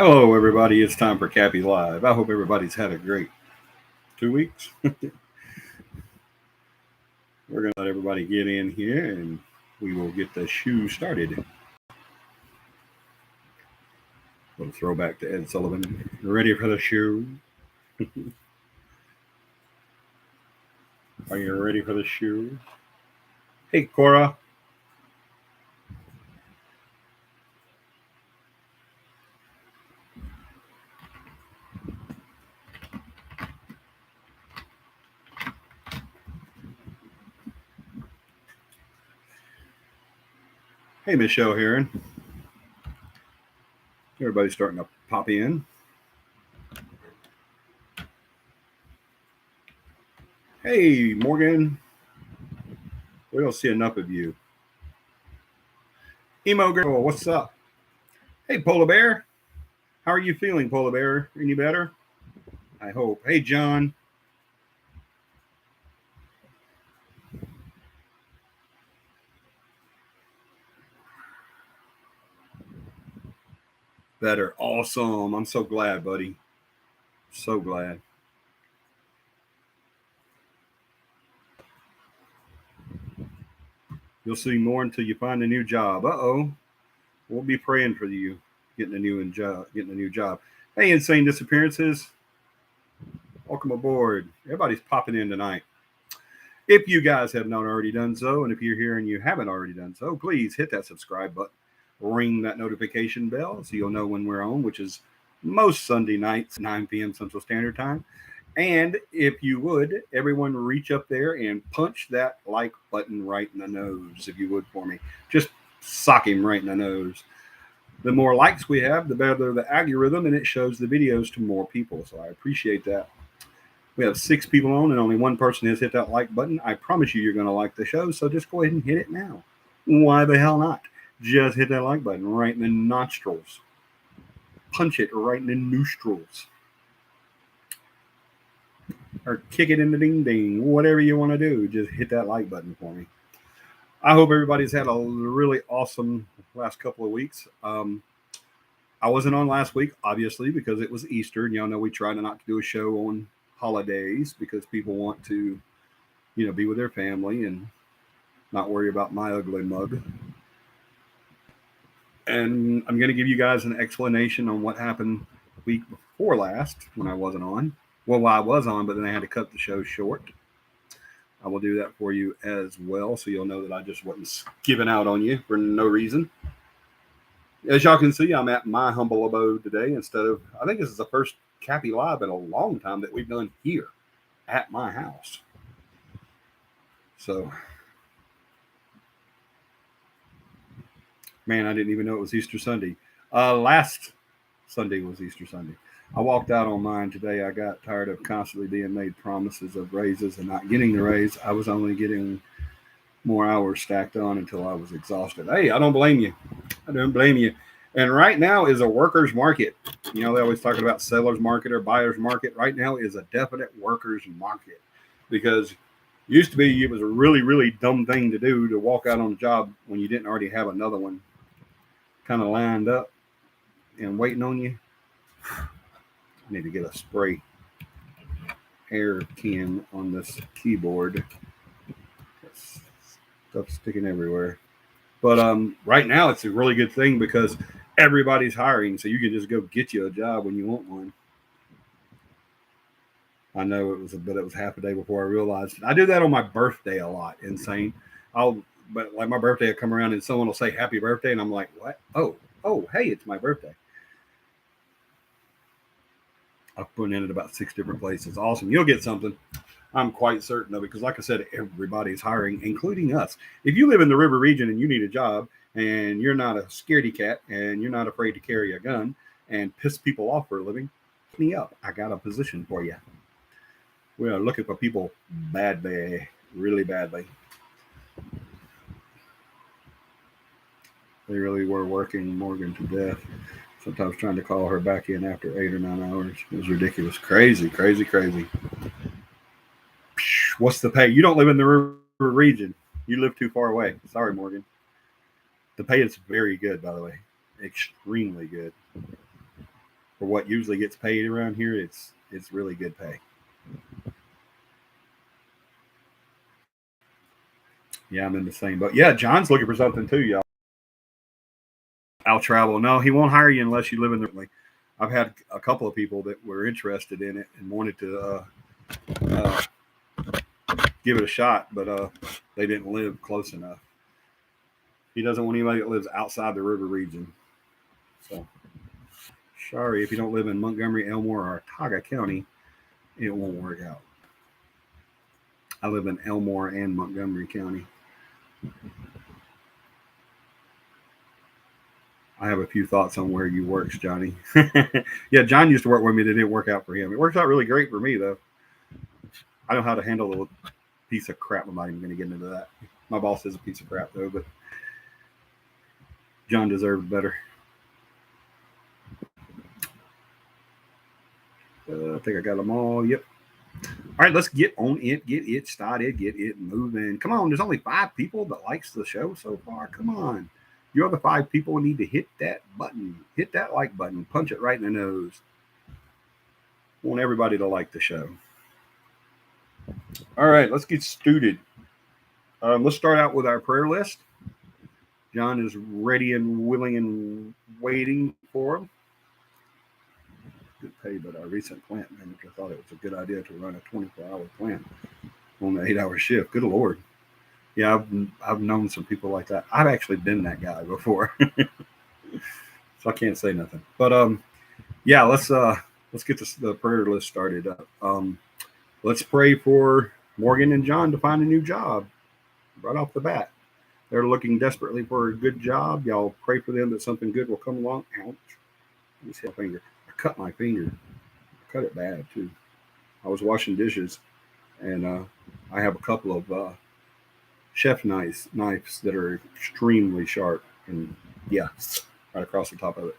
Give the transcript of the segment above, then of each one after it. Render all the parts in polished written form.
Hello, everybody. It's time for CAPI Live. I hope everybody's had a great 2 weeks. We're going to let everybody get in here and we will get the show started. A little throwback to Ed Sullivan. Ready for the show? Are you ready for the show? Hey, Cora. Hey, Michelle Heron. Everybody's starting to pop in. Hey, Morgan. We don't see enough of you. Emo girl, what's up? Hey, Polar Bear. How are you feeling, Polar Bear? Any better? I hope. Hey, John. Better. Awesome. I'm so glad, buddy. So glad. You'll see more until you find a new job. Uh-oh. We'll be praying for you getting a new job. Hey, Insane Disappearances. Welcome aboard. Everybody's popping in tonight. If you guys have not already done so, and if you're here and you haven't already done so, please hit that subscribe button. Ring that notification bell so you'll know when we're on, which is most Sunday nights, 9 p.m. Central Standard Time. And if you would, everyone reach up there and punch that like button right in the nose, if you would, for me. Just sock him right in the nose. The more likes we have, the better the algorithm, and it shows the videos to more people. So I appreciate that. We have 6 people on, and only one person has hit that like button. I promise you're going to like the show, so just go ahead and hit it now. Why the hell not? Just hit that like button right in the nostrils. Punch it right in the nostrils. Or kick it in the ding ding. Whatever you want to do, just hit that like button for me. I hope everybody's had a really awesome last couple of weeks. I wasn't on last week, obviously, because it was Easter. And y'all know we try not to do a show on holidays because people want to, be with their family and not worry about my ugly mug. And I'm going to give you guys an explanation on what happened the week before last when I wasn't on. Well, I was on, but then I had to cut the show short. I will do that for you as well, so you'll know that I just wasn't giving out on you for no reason. As y'all can see, I'm at my humble abode today instead of, I think this is the first CAPI Live in a long time that we've done here at my house. So, man, I didn't even know it was Easter Sunday. Last Sunday was Easter Sunday. I walked out on mine today. I got tired of constantly being made promises of raises and not getting the raise. I was only getting more hours stacked on until I was exhausted. Hey, I don't blame you. I don't blame you. And right now is a worker's market. They always talk about seller's market or buyer's market. Right now is a definite worker's market because used to be it was a really, really dumb thing to do to walk out on a job when you didn't already have another one kind of lined up and waiting on you. I need to get a spray air can on this keyboard. Stuff sticking everywhere. But right now it's a really good thing because everybody's hiring, so you can just go get you a job when you want one. I know it was half a day before I realized it. I do that on my birthday a lot. Insane. But like my birthday will come around and someone will say happy birthday, and I'm like, what? Oh, hey, it's my birthday. I've put in it about 6 different places. Awesome. You'll get something. I'm quite certain of it because, like I said, everybody's hiring, including us. If you live in the river region and you need a job and you're not a scaredy cat and you're not afraid to carry a gun and piss people off for a living, hit me up. I got a position for you. We are looking for people badly, really badly. They really were working Morgan to death. Sometimes trying to call her back in after 8 or 9 hours. It was ridiculous. Crazy. What's the pay? You don't live in the river region. You live too far away. Sorry, Morgan. The pay is very good, by the way. Extremely good. for what usually gets paid around here, it's really good pay. Yeah, I'm in the same boat. Yeah, John's looking for something too, y'all. I'll travel. No, he won't hire you unless you live in the. I've had a couple of people that were interested in it and wanted to uh, give it a shot, but they didn't live close enough. He doesn't want anybody that lives outside the river region. So, sorry, if you don't live in Montgomery, Elmore, or Otaga County, it won't work out. I live in Elmore and Montgomery County. I have a few thoughts on where you works, Johnny. Yeah, John used to work with me. That didn't work out for him. It works out really great for me, though. I know how to handle a piece of crap. I'm not even going to get into that. My boss is a piece of crap, though, but John deserved better. I think I got them all. Yep. All right, let's get on it, get it started, get it moving. Come on, there's only 5 people that likes the show so far. Come on. You other 5 people need to hit that button. Hit that like button. Punch it right in the nose. I want everybody to like the show. All right, let's get started. Let's start out with our prayer list. John is ready and willing and waiting for him. Good pay, but our recent plant manager thought it was a good idea to run a 24-hour plant on an 8-hour shift. Good Lord. Yeah, I've known some people like that. I've actually been that guy before. So I can't say nothing. But yeah, let's get the prayer list started up. Let's pray for Morgan and John to find a new job right off the bat. They're looking desperately for a good job. Y'all pray for them that something good will come along. Ouch. Let me see my finger. I cut my finger. I cut it bad, too. I was washing dishes, and I have a couple of chef knives that are extremely sharp. And, yeah, right across the top of it.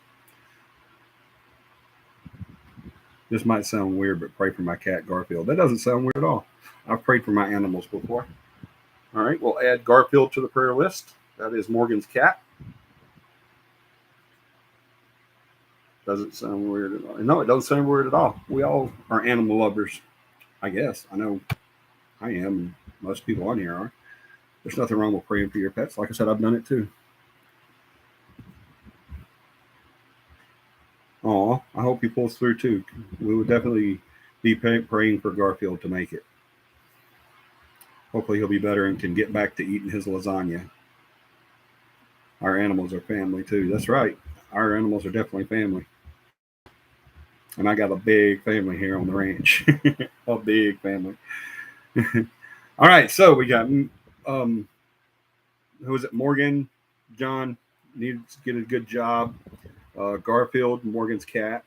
This might sound weird, but pray for my cat, Garfield. That doesn't sound weird at all. I've prayed for my animals before. All right, we'll add Garfield to the prayer list. That is Morgan's cat. Doesn't sound weird at all. No, it doesn't sound weird at all. We all are animal lovers, I guess. I know I am, and most people on here are. There's nothing wrong with praying for your pets. Like I said, I've done it too. Aw, I hope he pulls through too. We would definitely be praying for Garfield to make it. Hopefully he'll be better and can get back to eating his lasagna. Our animals are family too. That's right. Our animals are definitely family. And I got a big family here on the ranch. A big family. All right, so we got who is it? Morgan, John needs to get a good job. Garfield, Morgan's cat.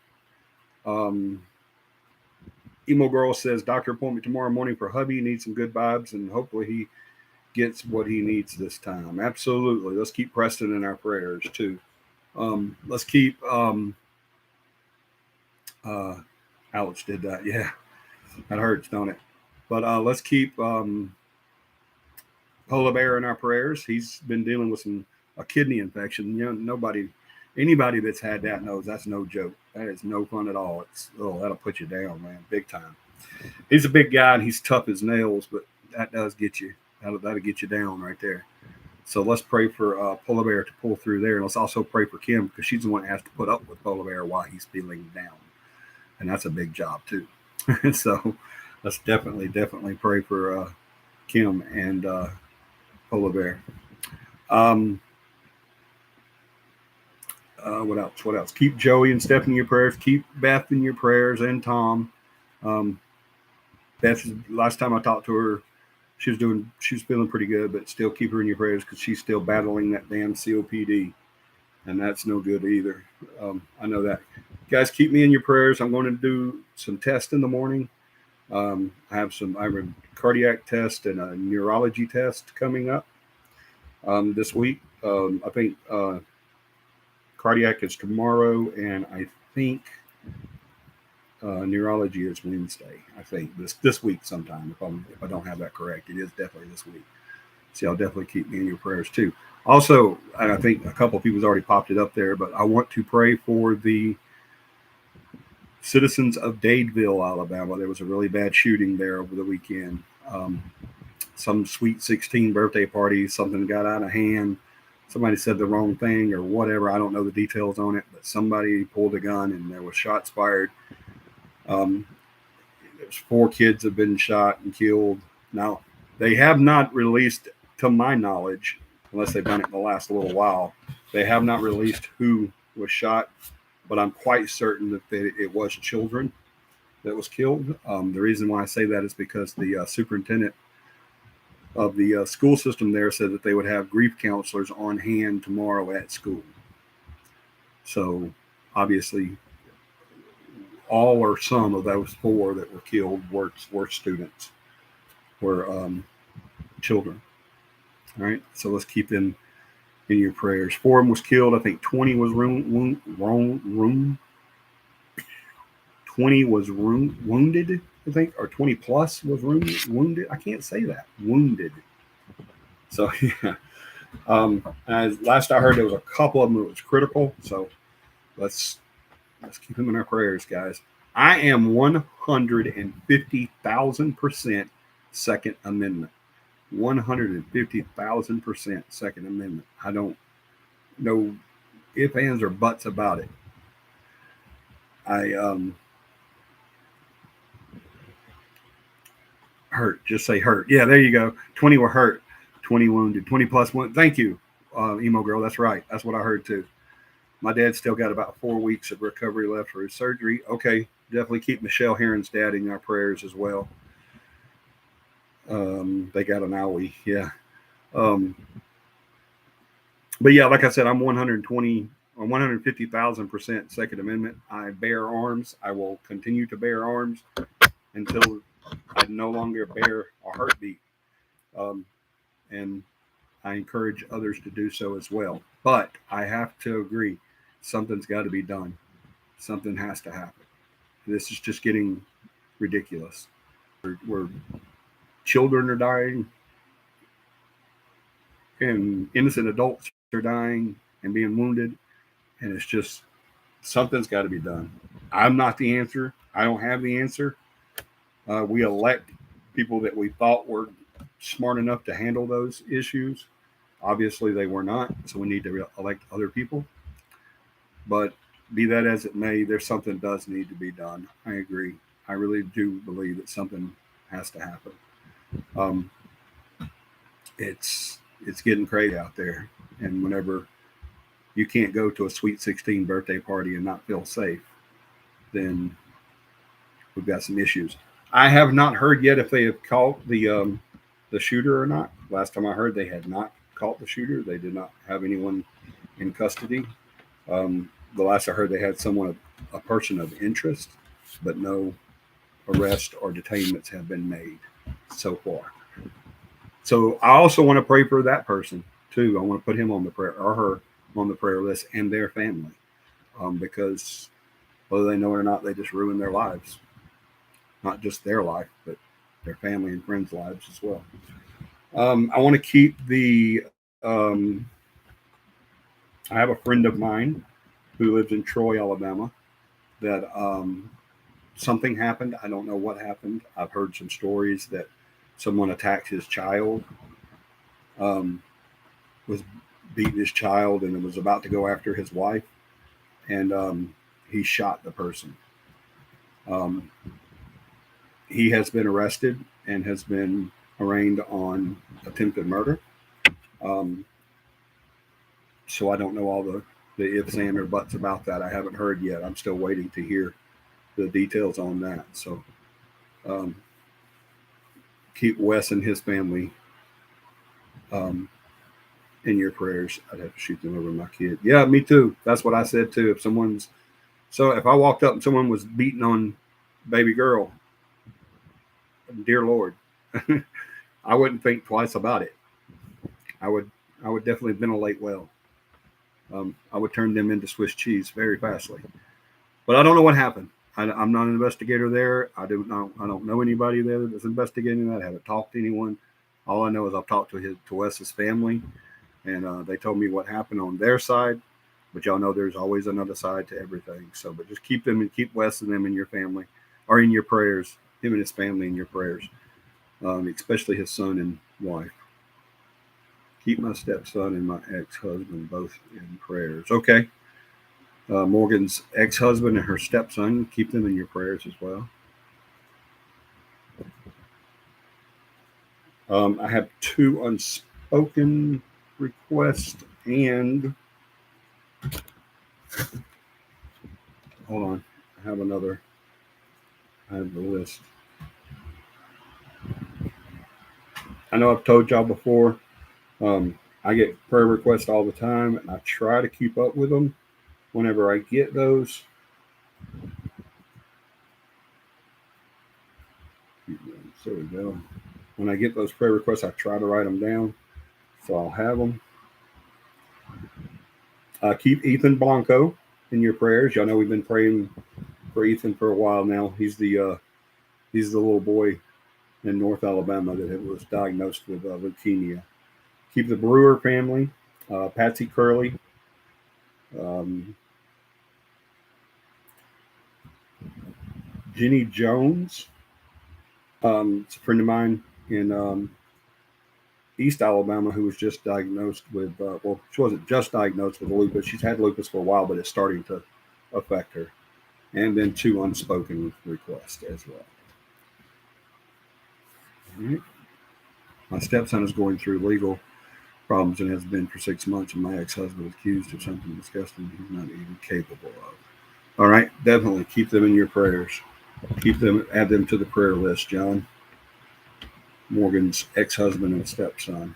Emo Girl says, doctor appointment tomorrow morning for hubby. Needs some good vibes, and hopefully he gets what he needs this time. Absolutely. Let's keep Preston in our prayers, too. Let's keep... Alex did that. Yeah. That hurts, don't it? But let's keep Polar Bear in our prayers. He's been dealing with a kidney infection. You know, anybody that's had that knows that's no joke. That is no fun at all. That'll put you down, man, big time. He's a big guy and he's tough as nails, but that does get you. That'll get you down right there. So let's pray for Polar Bear to pull through there, and let's also pray for Kim because she's the one that has to put up with Polar Bear while he's feeling down, and that's a big job too. So let's definitely pray for Kim and Polar Bear. What else? Keep Joey and Steph in your prayers. Keep Beth in your prayers and Tom. Beth, last time I talked to her, she was feeling pretty good, but still keep her in your prayers because she's still battling that damn COPD, and that's no good either. I know that. Guys, keep me in your prayers. I'm going to do some tests in the morning. I have a cardiac test and a neurology test coming up this week. I think cardiac is tomorrow, and I think neurology is Wednesday. I think this week sometime. If I don't have that correct, it is definitely this week. So y'all definitely keep me in your prayers too. Also, I think a couple of people's already popped it up there, but I want to pray for the Citizens of Dadeville, Alabama. There was a really bad shooting there over the weekend. Some sweet 16 birthday party, something got out of hand. Somebody said the wrong thing or whatever. I don't know the details on it, but somebody pulled a gun and there was shots fired. There's 4 kids have been shot and killed. Now, they have not released, to my knowledge, unless they've done it in the last little while, they have not released who was shot, but I'm quite certain that it was children that was killed. The reason why I say that is because the superintendent of the school system there said that they would have grief counselors on hand tomorrow at school. So obviously, all or some of those 4 that were killed were students, were children. All right, so let's keep them in your prayers. 4 of them was killed. I think 20 was 20 was wounded. I think, or 20 plus was wounded. I can't say that. Wounded. So yeah. As last I heard, there was a couple of them that was critical. So let's keep them in our prayers, guys. I am 150,000% Second Amendment. 150,000% Second Amendment. I don't know ifs, ands, or buts about it. Hurt. Just say hurt. Yeah, there you go. 20 were hurt. 20 wounded. 20 plus one. Thank you, emo girl. That's right. That's what I heard too. My dad's still got about 4 weeks of recovery left for his surgery. Okay, definitely keep Michelle Heron's dad in our prayers as well. They got an owie. Yeah. But yeah, like I said, I'm 150,000% Second Amendment. I bear arms. I will continue to bear arms until I no longer bear a heartbeat. And I encourage others to do so as well. But I have to agree, something's got to be done. Something has to happen. This is just getting ridiculous. Where children are dying and innocent adults are dying and being wounded. And it's just, something's got to be done. I'm not the answer. I don't have the answer. We elect people that we thought were smart enough to handle those issues. Obviously, they were not, so we need to elect other people. But be that as it may, there's something does need to be done. I agree. I really do believe that something has to happen. It's getting crazy out there, and whenever you can't go to a sweet 16 birthday party and not feel safe, then we've got some issues. I have not heard yet if they have caught the shooter or not. Last time I heard, they had not caught the shooter. They did not have anyone in custody. The last I heard, they had a person of interest, but no arrest or detainments have been made so far. So I also want to pray for that person too. I want to put him on the prayer, or her on the prayer list, and their family, because whether they know it or not, they just ruin their lives. Not just their life, but their family and friends' lives as well. I want to keep I have a friend of mine who lives in Troy, Alabama, that something happened. I don't know what happened. I've heard some stories that someone attacked his child, was beating his child, and was about to go after his wife, and he shot the person. He has been arrested and has been arraigned on attempted murder. So I don't know all the ifs, ands, or buts about that. I haven't heard yet. I'm still waiting to hear the details on that. So keep Wes and his family in your prayers. I'd have to shoot them over my kid. Yeah, me too. That's what I said too. If I walked up and someone was beating on baby girl, dear Lord, I wouldn't think twice about it. I would definitely ventilate well. I would turn them into Swiss cheese very fastly. But I don't know what happened. I'm not an investigator there. I don't know anybody there that's investigating that. I haven't talked to anyone. All I know is I've talked to Wes's family, and they told me what happened on their side. But y'all know there's always another side to everything. So, but just keep them and keep Wes and them in your family, or in your prayers. Him and his family in your prayers, especially his son and wife. Keep my stepson and my ex-husband both in prayers. Okay. Morgan's ex-husband and her stepson, keep them in your prayers as well. I have 2 unspoken requests, and hold on, I have another. I have the list. I know I've told y'all before. I get prayer requests all the time, and I try to keep up with them whenever I get those. There we go. When I get those prayer requests, I try to write them down, so I'll have them. Keep Ethan Blanco in your prayers. Y'all know we've been praying for Ethan for a while now. He's the little boy in North Alabama that was diagnosed with leukemia. Keep the Brewer family, Patsy Curley, Jenny Jones. It's a friend of mine in East Alabama who was just diagnosed with, well, she wasn't just diagnosed with lupus. She's had lupus for a while, but it's starting to affect her. And then 2 unspoken requests as well. All right. My stepson is going through legal problems and has been for 6 months, and my ex-husband is accused of something disgusting he's not even capable of. All right, definitely keep them in your prayers. Keep them, add them to the prayer list, John. Morgan's ex-husband and stepson.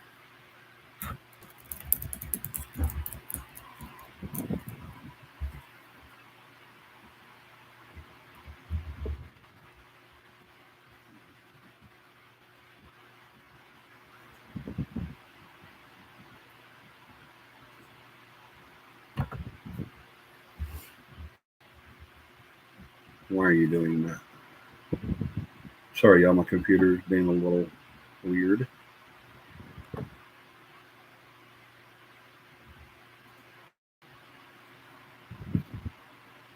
Why are you doing that? Sorry, y'all, my computer's being a little weird.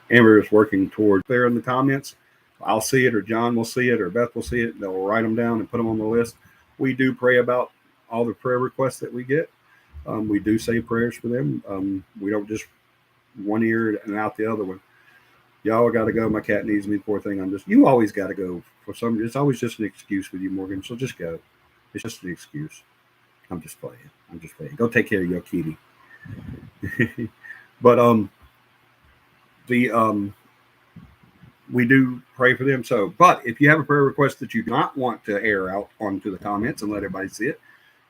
Amber is working toward there in the comments. I'll see it, or John will see it, or Beth will see it. They'll write them down and put them on the list. We do pray about all the prayer requests that we get. We do say prayers for them. We don't just one ear and out the other one. Y'all got to go. My cat needs me. Poor thing. You always got to go for some. It's always just an excuse with you, Morgan. So just go. It's just an excuse. I'm just playing. Go take care of your kitty. But we do pray for them. So, but if you have a prayer request that you do not want to air out onto the comments and let everybody see it,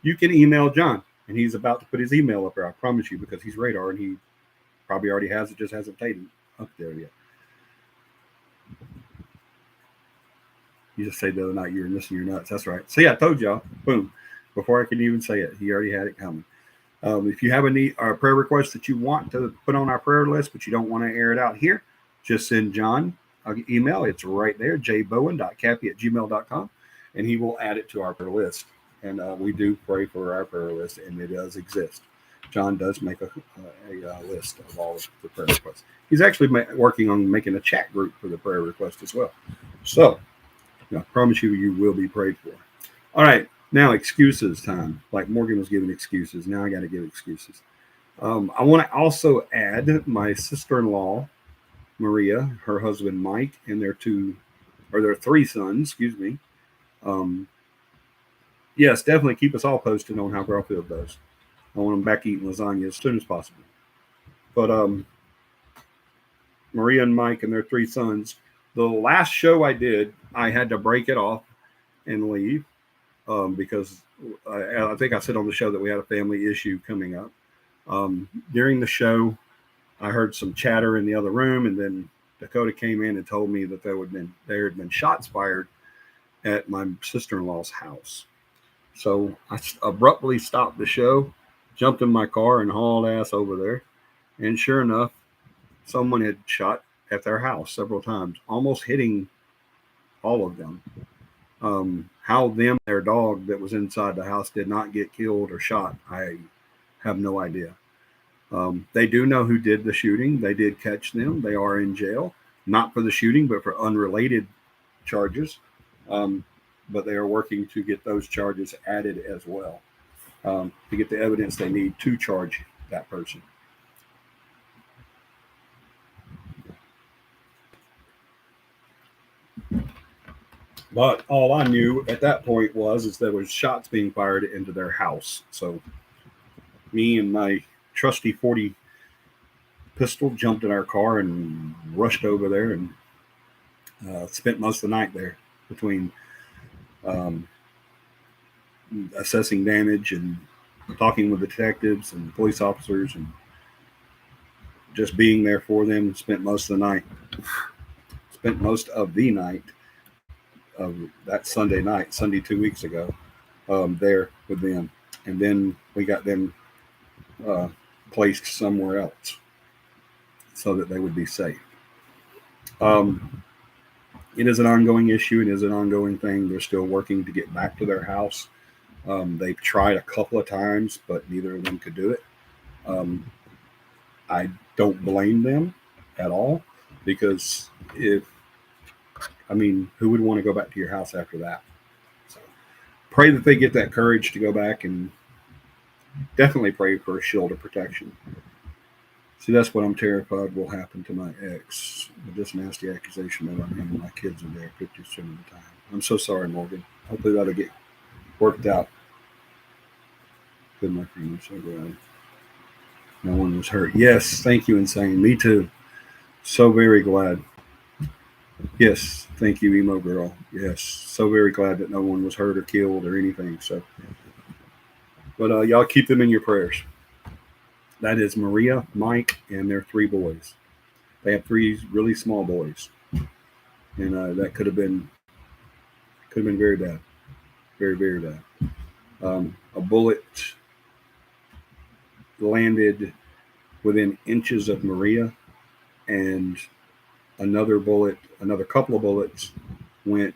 you can email John, and he's about to put his email up there. I promise you, because he's radar and he probably already has it, just hasn't taken up there yet. You just said the other night you're missing your nuts. That's right. See, I told y'all. Boom. Before I could even say it, he already had it coming. If you have a prayer request that you want to put on our prayer list, but you don't want to air it out here, just send John an email. It's right there, jbowen.capi@gmail.com, and he will add it to our prayer list. And we do pray for our prayer list, and it does exist. John does make a list of all of the prayer requests. He's actually working on making a chat group for the prayer request as well. So, I promise you, you will be prayed for. All right. Now, excuses time. Like Morgan was giving excuses. Now I got to give excuses. I want to also add my sister-in-law, Maria, her husband, Mike, and their 3 sons, excuse me. Yes, definitely keep us all posted on how Garfield does. I want them back eating lasagna as soon as possible. But Maria and Mike and their 3 sons, the last show I did, I had to break it off and leave. Because I think I said on the show that we had a family issue coming up. During the show, I heard some chatter in the other room, and then Dakota came in and told me that there had been shots fired at my sister-in-law's house. So I abruptly stopped the show, jumped in my car, and hauled ass over there. And sure enough, someone had shot at their house several times, almost hitting all of them. How their dog that was inside the house did not get killed or shot, I have no idea. They do know who did the shooting. They did catch them. They are in jail, not for the shooting, but for unrelated charges. But they are working to get those charges added as well, to get the evidence they need to charge that person. But all I knew at that point is there was shots being fired into their house. So me and my trusty 40 pistol jumped in our car and rushed over there and spent most of the night there between um, assessing damage and talking with detectives and police officers and just being there for them. Spent most of the night of that Sunday night, Sunday 2 weeks ago, there with them. And then we got them placed somewhere else so that they would be safe. It is an ongoing issue. It is an ongoing thing. They're still working to get back to their house. They've tried a couple of times, but neither of them could do it. I don't blame them at all, because who would want to go back to your house after that? So pray that they get that courage to go back, and definitely pray for a shield of protection. See, that's what I'm terrified will happen to my ex. With this nasty accusation that I'm having my kids in there 50% of the time. I'm so sorry, Morgan. Hopefully that'll get worked out. Good, my friend. I'm so glad. No one was hurt. Yes, thank you, Insane. Me too. So very glad. Yes, thank you, Emo Girl. Yes, so very glad that no one was hurt or killed or anything. So, but y'all keep them in your prayers. That is Maria, Mike, and their 3 boys. They have 3 really small boys, and that could have been very bad, very, very bad. A bullet landed within inches of Maria, and another couple of bullets went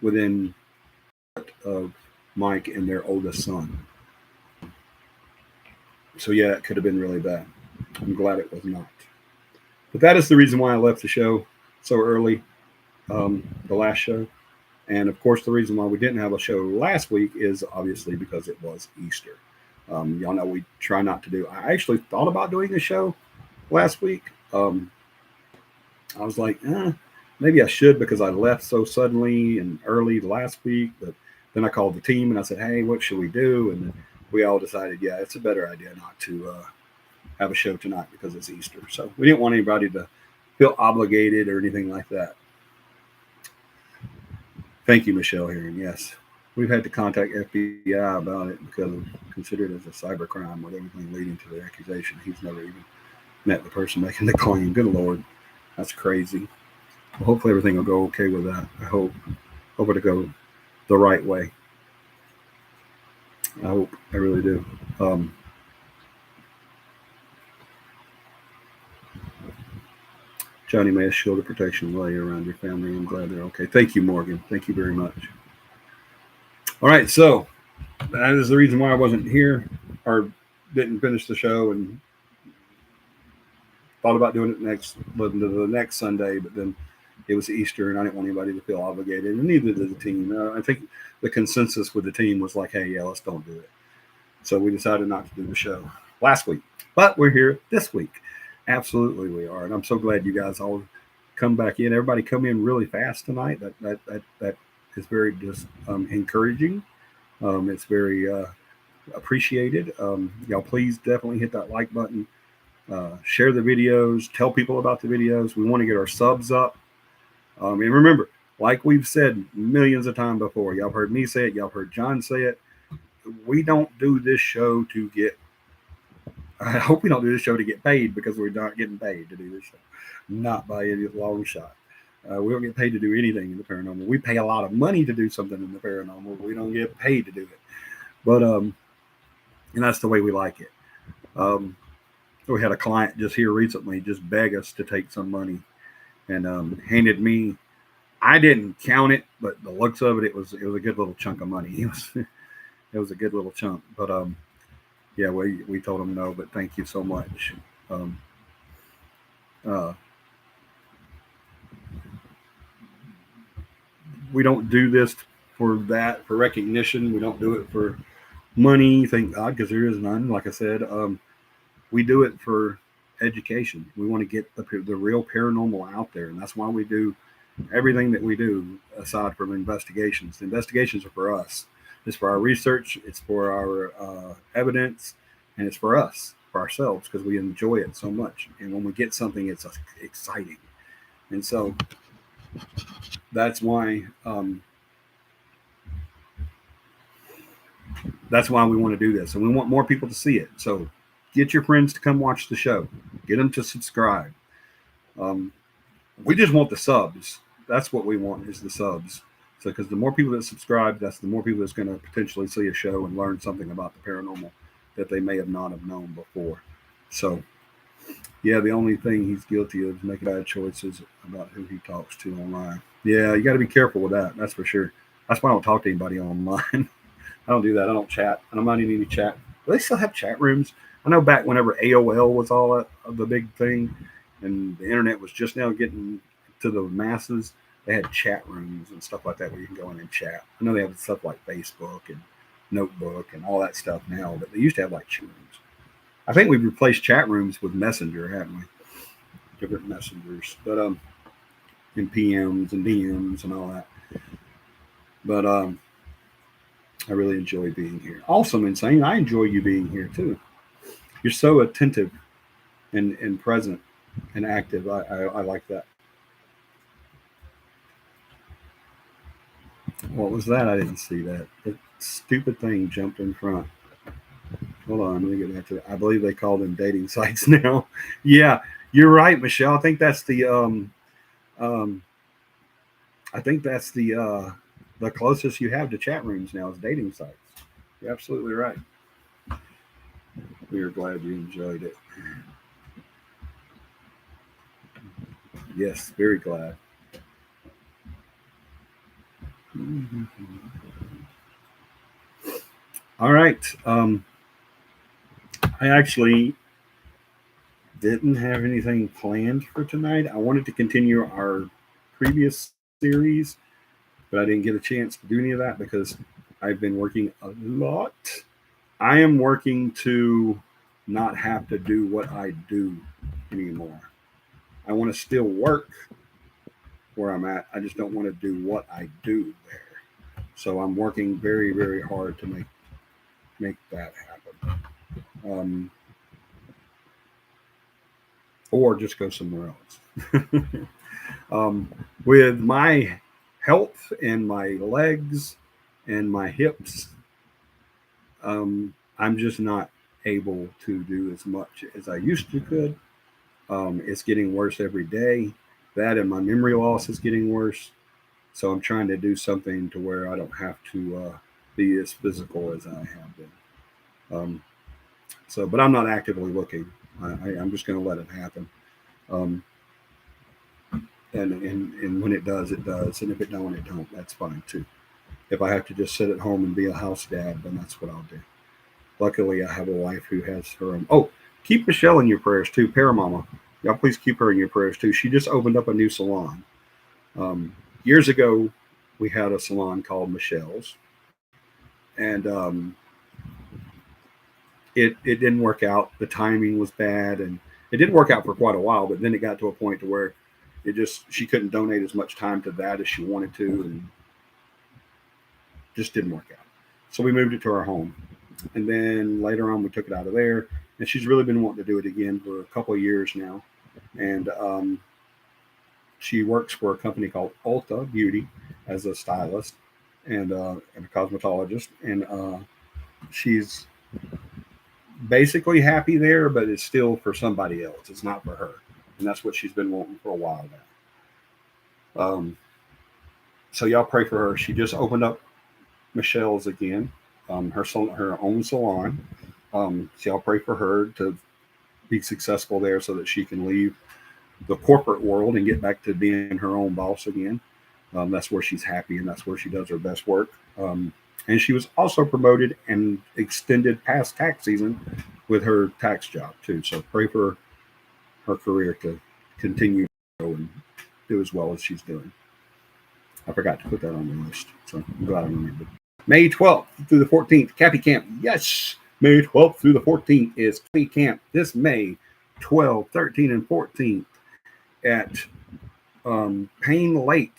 within of Mike and their oldest son. So yeah, it could have been really bad. I'm glad it was not. But that is the reason why I left the show so early, the last show. And of course, the reason why we didn't have a show last week is obviously because it was Easter. Y'all know we try not to do. I actually thought about doing a show last week. I was like, maybe I should, because I left so suddenly and early last week. But then I called the team and I said, hey, what should we do? And we all decided, yeah, it's a better idea not to have a show tonight because it's Easter. So we didn't want anybody to feel obligated or anything like that. Thank you, Michelle Heron. Yes, we've had to contact FBI about it because it's considered as a cybercrime with everything leading to the accusation. He's never even met the person making the claim. Good Lord, that's crazy. Well, hopefully everything will go okay with that. I hope it'll go the right way. I hope. I really do. Johnny, may a shield of protection lay around your family. I'm glad they're okay. Thank you, Morgan. Thank you very much. All right, so that is the reason why I wasn't here or didn't finish the show, and thought about doing it the next Sunday, but then it was Easter and I didn't want anybody to feel obligated, and neither did the team. I think the consensus with the team was like, hey, yeah, let's don't do it. So we decided not to do the show last week, but we're here this week. Absolutely we are. And I'm so glad you guys all come back in. Everybody come in really fast tonight. That is very just encouraging. It's very appreciated. Y'all please definitely hit that like button. Share the videos. Tell people about the videos. We want to get our subs up. And remember, like we've said millions of times before, y'all heard me say it. Y'all heard John say it. We don't do this show to get, I hope we don't do this show to get paid, because we're not getting paid to do this show. Not by any long shot. We don't get paid to do anything in the paranormal. We pay a lot of money to do something in the paranormal. We don't get paid to do it. But, and that's the way we like it. We had a client just here recently just beg us to take some money, and handed me, I didn't count it, but the looks of it, it was a good little chunk of money. It was a good little chunk. But Yeah, we told them no, but thank you so much. Um, uh, we don't do this for recognition. We don't do it for money, thank God, because there is none. Like I said, we do it for education. We want to get the real paranormal out there, and that's why we do everything that we do. Aside from investigations, the investigations are for us. It's for our research. It's for our evidence, and it's for us, for ourselves, because we enjoy it so much. And when we get something, it's exciting. And so that's why we want to do this, and we want more people to see it. So get your friends to come watch the show. Get them to subscribe. Um, we just want the subs. That's what we want, is the subs. So because the more people that subscribe, that's the more people that's going to potentially see a show and learn something about the paranormal that they may have not have known before. So yeah, the only thing he's guilty of is making bad choices about who he talks to online. Yeah, you got to be careful with that. That's for sure. That's why I don't talk to anybody online. I don't do that. I don't chat, and I'm not in any chat. Do they still have chat rooms? I know back whenever AOL was all the big thing, and the internet was just now getting to the masses. They had chat rooms and stuff like that where you can go in and chat. I know they have stuff like Facebook and Notebook and all that stuff now, but they used to have like chat rooms. I think we've replaced chat rooms with Messenger, haven't we? Different messengers, but and PMs and DMs and all that. But I really enjoy being here. Also, Insane, I enjoy you being here too. You're so attentive and present and active. I like that. What was that? I didn't see that. That stupid thing jumped in front. Hold on, let me get back to it. I believe they call them dating sites now. Yeah, you're right, Michelle. Um, I think that's the closest you have to chat rooms now is dating sites. You're absolutely right. We are glad you enjoyed it. Yes, very glad. Mm-hmm. All right. I actually didn't have anything planned for tonight. I wanted to continue our previous series, but I didn't get a chance to do any of that because I've been working a lot. I am working to not have to do what I do anymore. I want to still work where I'm at. I just don't want to do what I do there. So I'm working very, very hard to make that happen. Or just go somewhere else. um, with my health and my legs and my hips, I'm just not able to do as much as I used to could. It's getting worse every day. That and my memory loss is getting worse. So I'm trying to do something to where I don't have to be as physical as I have been. Um, but I'm not actively looking. I'm just going to let it happen. Um, and when it does, it does. And if it don't, it don't. That's fine too. If I have to just sit at home and be a house dad, then that's what I'll do. Luckily, I have a wife who has her own. Oh, keep Michelle in your prayers too, Paramama. Y'all please keep her in your prayers too. She just opened up a new salon. Years ago, we had a salon called Michelle's, and it didn't work out. The timing was bad, and it didn't work out for quite a while. But then it got to a point to where she couldn't donate as much time to that as she wanted to, and just didn't work out. So we moved it to our home, and then later on we took it out of there. And she's really been wanting to do it again for a couple of years now, and she works for a company called Ulta Beauty as a stylist and a cosmetologist, and she's basically happy there, but it's still for somebody else. It's not for her, and that's what she's been wanting for a while now. So y'all pray for her. She just opened up Michelle's again, her own salon. So y'all pray for her to be successful there, so that she can leave the corporate world and get back to being her own boss again. That's where she's happy, and that's where she does her best work. And she was also promoted and extended past tax season with her tax job too. So pray for her career to continue to go and do as well as she's doing. I forgot to put that on the list, so I'm glad I remembered. May 12th through the 14th, CAPI Camp. Yes, May 12th through the 14th is CAPI Camp this May 12, 13, and 14th at Payne Lake.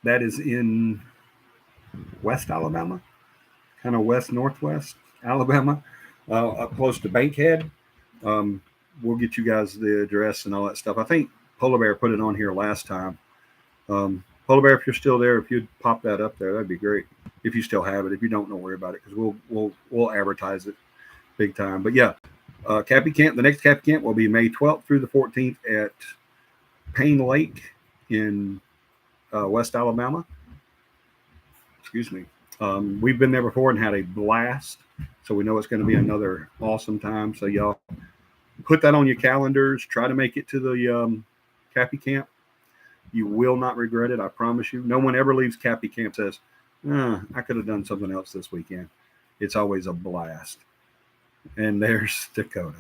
That is in West Alabama, kind of west-northwest Alabama, up close to Bankhead. We'll get you guys the address and all that stuff. I think Polar Bear put it on here last time. Polar Bear, if you're still there, if you'd pop that up there, that'd be great. If you still have it, if you don't worry about it, because we'll advertise it big time. But yeah, CAPI Camp. The next CAPI Camp will be May 12th through the 14th at Payne Lake in West Alabama. Excuse me. We've been there before and had a blast, so we know it's going to be another awesome time. So y'all put that on your calendars. Try to make it to the CAPI Camp. You will not regret it. I promise you. No one ever leaves CAPI Camp says, I could have done something else this weekend. It's always a blast. And there's Dakota.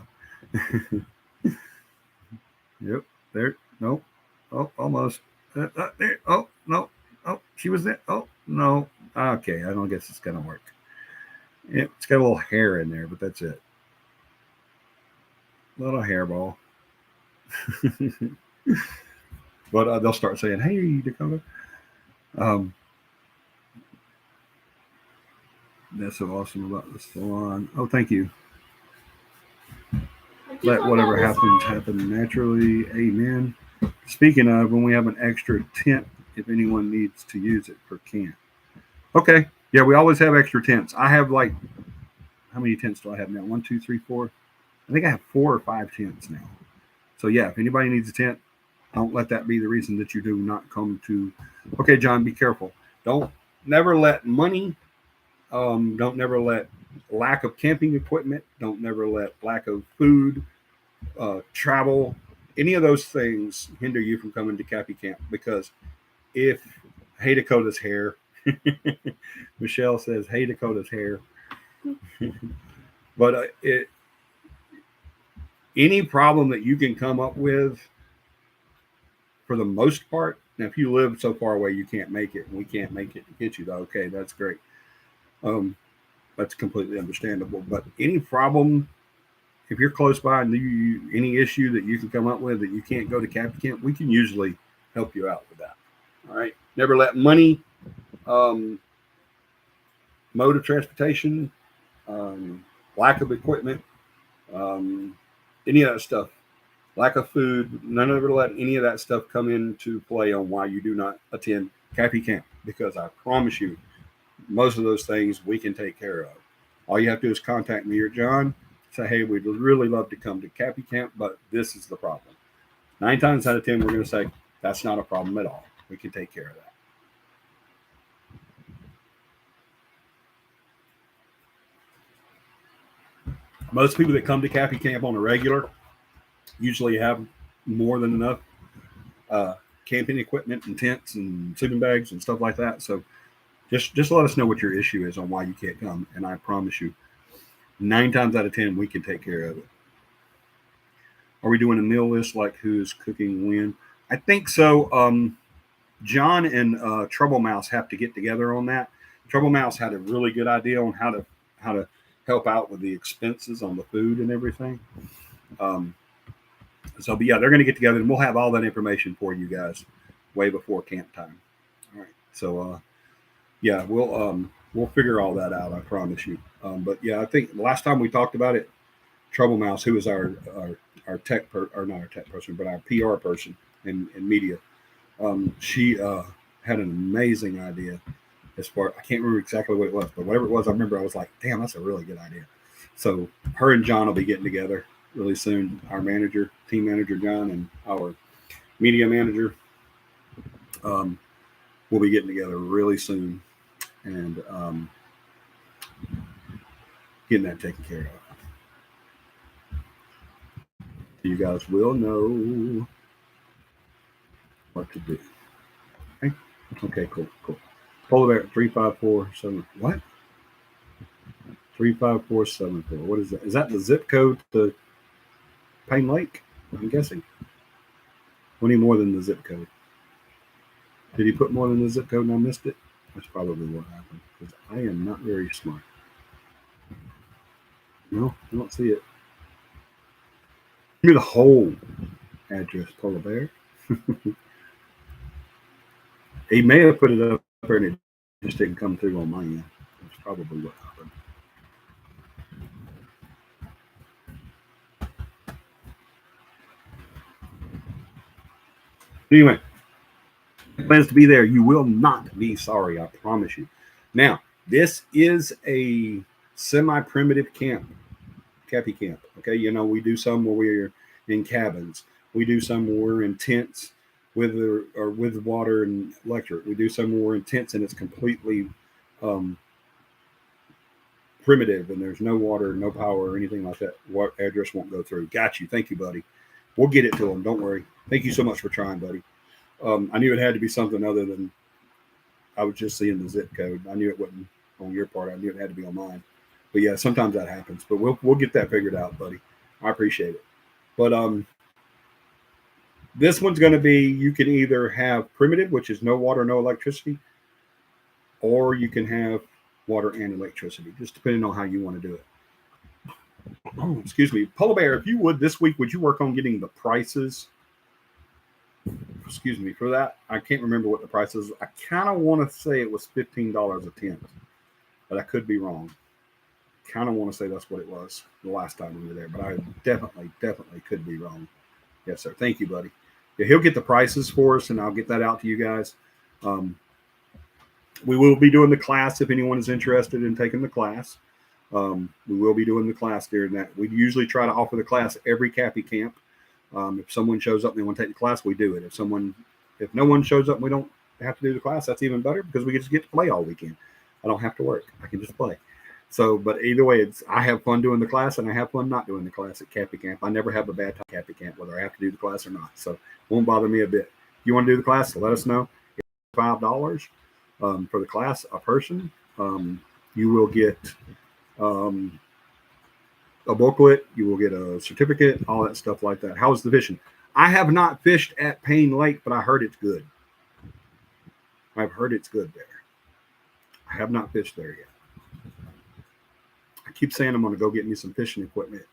Yep. There. Nope. Oh, almost. There. Oh, no. Oh, she was there. Oh, no. Okay. I don't guess it's going to work. It's got a little hair in there, but that's it. Little hairball. But they'll start saying, "Hey, Dakota." That's so awesome about the salon. Oh, thank you. Let whatever happens happen naturally. Amen. Speaking of, when we have an extra tent, if anyone needs to use it for camp. Okay. Yeah, we always have extra tents. I have like, how many tents do I have now? 1, 2, 3, 4. I think I have 4 or 5 tents now. So yeah, if anybody needs a tent, don't let that be the reason that you do not come to. Okay, John, be careful. Don't never let money. Don't never let lack of camping equipment. Don't never let lack of food, travel, any of those things hinder you from coming to CAPI Camp. Because if hey Dakota's hair, Michelle says hey Dakota's hair, but any problem that you can come up with, for the most part. Now, if you live so far away you can't make it, and we can't make it to get you, though, okay, that's great. That's completely understandable. But any problem, if you're close by and any issue that you can come up with that you can't go to CAPI Camp, we can usually help you out with that. All right. Never let money, mode of transportation, lack of equipment, any of that stuff, lack of food, none of it let any of that stuff come into play on why you do not attend CAPI Camp, because I promise you, most of those things we can take care of. All you have to do is contact me or John, say, hey, we'd really love to come to CAPI Camp, but this is the problem. 9 times out of 10, we're going to say, that's not a problem at all. We can take care of that. Most people that come to CAPI Camp on a regular usually have more than enough camping equipment and tents and sleeping bags and stuff like that. So just let us know what your issue is on why you can't come, and I promise you, 9 times out of 10 we can take care of it. Are we doing a meal list like who's cooking when? I think so. John and Trouble Mouse have to get together on that. Trouble Mouse had a really good idea on how to help out with the expenses on the food and everything. So, but yeah, they're going to get together, and we'll have all that information for you guys way before camp time. All right. So, yeah, we'll figure all that out. I promise you. But yeah, I think the last time we talked about it, Trouble Mouse, who is our tech or not our tech person, but our PR person in media, she had an amazing idea. As far, I can't remember exactly what it was, but whatever it was, I remember I was like, damn, that's a really good idea. So her and John will be getting together really soon. Our manager, team manager John, and our media manager will be getting together really soon and getting that taken care of. You guys will know. what to do. Okay, okay, cool. Polar bear 35474. What? 35474. What is that? Is that the zip code to Payne Lake? I'm guessing. We need more than the zip code. Did he put more than the zip code and I missed it? That's probably what happened because I am not very smart. No, I don't see it. Give me the whole address, Polar Bear. He may have put it up there and it just didn't come through on my end. That's probably what happened. Anyway, plans to be there. You will not be sorry, I promise you. Now, this is a semi-primitive camp, CAPI camp. Okay, you know, we do some where we're in cabins. We do some where we're in tents with with water and electric. We do some where we're in tents and it's completely primitive and there's no water, no power, or anything like that. What address won't go through? Got you. Thank you, buddy. We'll get it to them. Don't worry. Thank you so much for trying, buddy. I knew it had to be something other than I was just seeing the zip code. I knew it wasn't on your part. I knew it had to be on mine. But yeah, sometimes that happens. But we'll get that figured out, buddy. I appreciate it. But this one's going to be you can either have primitive, which is no water, no electricity, or you can have water and electricity, just depending on how you want to do it. Oh, excuse me, Polar Bear. If you would this week, would you work on getting the prices? Excuse me for that. I can't remember what the price is. I kind of want to say it was $15 a tent, but I could be wrong. Kind of want to say that's what it was the last time we were there, but I definitely could be wrong. Yes, sir. Thank you, buddy. Yeah, he'll get the prices for us, and I'll get that out to you guys. We will be doing the class if anyone is interested in taking the class. We will be doing the class during that. We usually try to offer the class every CAPI camp. If someone shows up and they want to take the class, we do it. If no one shows up and we don't have to do the class, that's even better because we just get to play all weekend. I don't have to work. I can just play. So, but either way, I have fun doing the class and I have fun not doing the class at CAPI camp. I never have a bad time at CAPI camp, whether I have to do the class or not. So it won't bother me a bit. If you want to do the class, let us know. It's $5 for the class, a person. You will get a booklet, you will get a certificate, all that stuff like that. How's the fishing? I have not fished at Payne Lake, but I heard it's good. I've heard it's good there. I have not fished there yet. I keep saying I'm going to go get me some fishing equipment,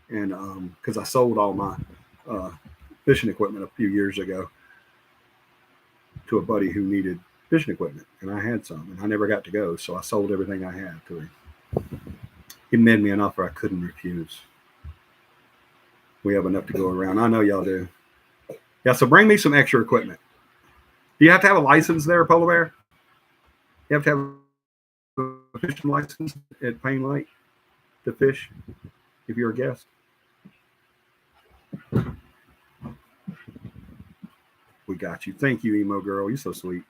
and because I sold all my fishing equipment a few years ago to a buddy who needed fishing equipment, and I had some, and I never got to go, so I sold everything I had to him. He made me an offer I couldn't refuse. We have enough to go around. I know y'all do. Yeah, so bring me some extra equipment. Do you have to have a license there, Polar Bear? You have to have a fishing license at Payne Lake to fish if you're a guest? We got you. Thank you, emo girl. You're so sweet.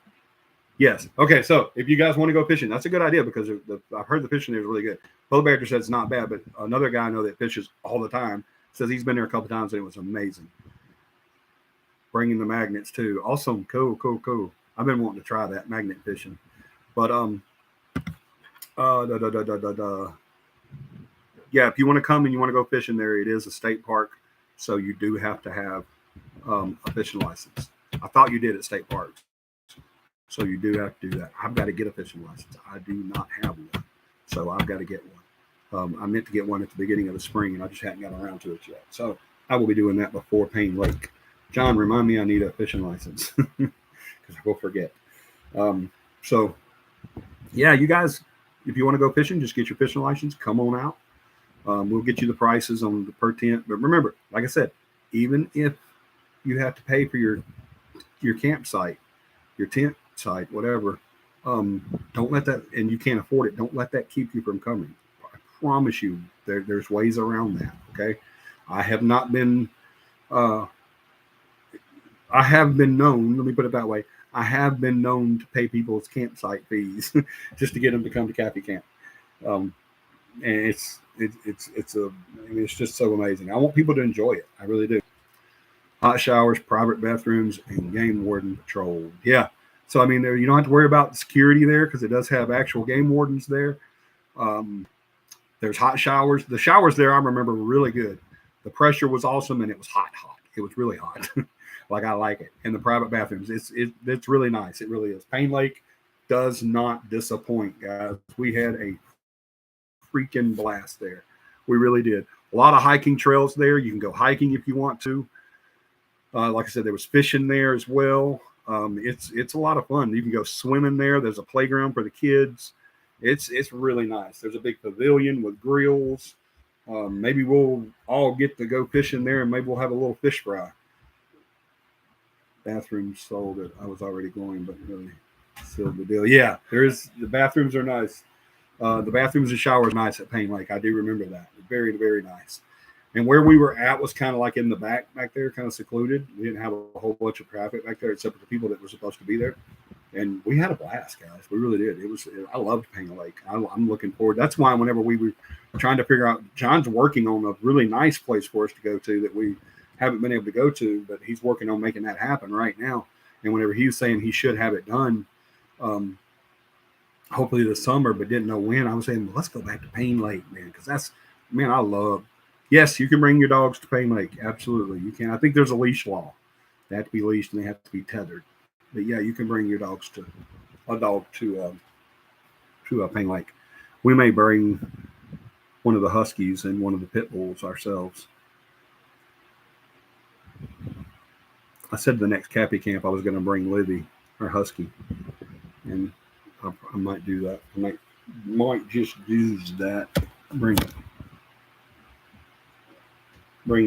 Yes. Okay. So if you guys want to go fishing, that's a good idea because I've heard the fishing there is really good. Polar Bear said it's not bad, but another guy I know that fishes all the time says he's been there a couple times and it was amazing. Bringing the magnets too. Awesome. Cool. I've been wanting to try that magnet fishing, but yeah, if you want to come and you want to go fishing there, it is a state park, so you do have to have a fishing license. I thought you did at state parks. So you do have to do that. I've got to get a fishing license. I do not have one. So I've got to get one. I meant to get one at the beginning of the spring, and I just hadn't gotten around to it yet. So I will be doing that before Payne Lake. John, remind me I need a fishing license because I will forget. So, yeah, you guys, if you want to go fishing, just get your fishing license. Come on out. We'll get you the prices on the per tent. But remember, like I said, even if you have to pay for your campsite, your tent site, whatever, don't let that, and you can't afford it, don't let that keep you from coming. I promise you there's ways around that. Okay. I have been known, let me put it that way, I have been known to pay people's campsite fees just to get them to come to CAPI camp. And it's just so amazing. I want people to enjoy it. I really do. hot showers, private bathrooms, and game warden patrol. Yeah. So I mean, there you don't have to worry about the security there because it does have actual game wardens there. Um, there's hot showers. The showers there I remember were really good. The pressure was awesome and it was hot. It was really hot. Like I like it. And the private bathrooms, it's really nice. It really is. Pain Lake does not disappoint, guys. We had a freaking blast there. We really did. A lot of hiking trails there. You can go hiking if you want to. Like I said, there was fishing there as well. It's a lot of fun. You can go swimming there. There's a playground for the kids. It's really nice. There's a big pavilion with grills. Maybe we'll all get to go fishing there, and maybe we'll have a little fish fry. Bathrooms sold it. I was already going, but really sealed the deal. Yeah, the bathrooms are nice. The bathrooms and showers are nice at Pain Lake. I do remember that. Very, very nice. And where we were at was kind of like in the back there, kind of secluded. We didn't have a whole bunch of traffic back there except for the people that were supposed to be there. And we had a blast, guys. We really did. I loved Pain Lake. I'm looking forward. That's why whenever we were trying to figure out, John's working on a really nice place for us to go to that we haven't been able to go to, but he's working on making that happen right now. And whenever he was saying he should have it done, hopefully this summer, but didn't know when, I was saying, well, let's go back to Pain Lake, man, because I love. Yes, you can bring your dogs to Pain Lake. Absolutely, you can. I think there's a leash law. They have to be leashed and they have to be tethered. But yeah, you can bring your dogs to Pain Lake. We may bring one of the Huskies and one of the Pit Bulls ourselves. I said the next CAPI camp I was going to bring Livy, our Husky, and I might do that. I might just do that. Bring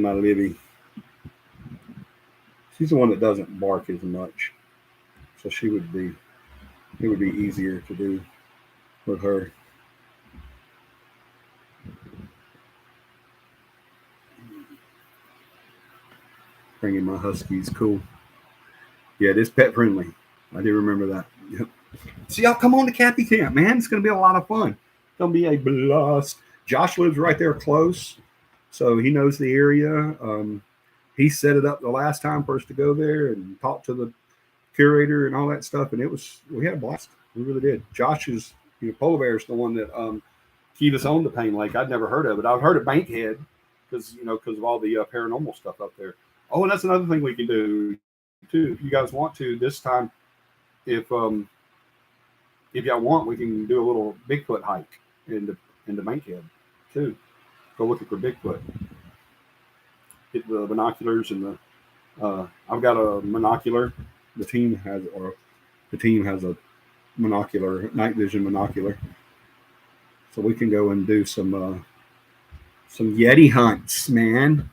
my Livy. She's the one that doesn't bark as much, so it would be easier to do with her. Bringing my Huskies, cool. Yeah, it is pet friendly. I do remember that. Yep. So y'all come on to CAPI camp, man. It's going to be a lot of fun. It's going to be a blast. Josh lives right there close, so he knows the area. He set it up the last time for us to go there and talk to the curator and all that stuff, and we had a blast. We really did. Josh is, Polar Bear is the one that keyed us on to Pain Lake. I'd never heard of it. I've heard of Bankhead because of all the paranormal stuff up there. Oh, and that's another thing we can do too. If you guys want to this time, if y'all want, we can do a little Bigfoot hike into Bankhead too. Go looking for Bigfoot. Get the binoculars and I've got a monocular. The team has a monocular, night vision monocular, so we can go and do some Yeti hunts, man.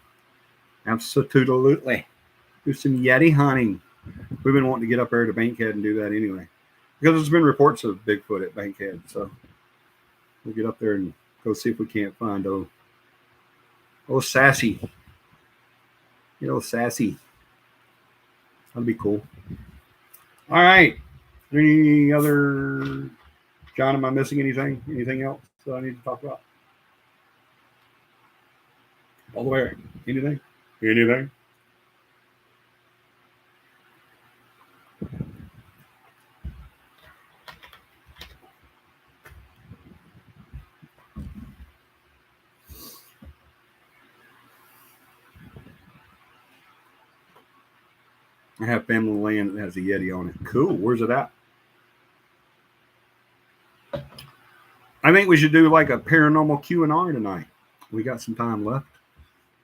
Absolutely, do some Yeti hunting. We've been wanting to get up there to Bankhead and do that anyway, because there's been reports of Bigfoot at Bankhead. So we'll get up there and go see if we can't find Sassy. Sassy. That'd be cool. All right. Any other, John, am I missing anything? Anything else that I need to talk about? All the way. Anything? I have family land that has a Yeti on it. Cool. Where's it at? I think we should do like a paranormal Q&R tonight. We got some time left.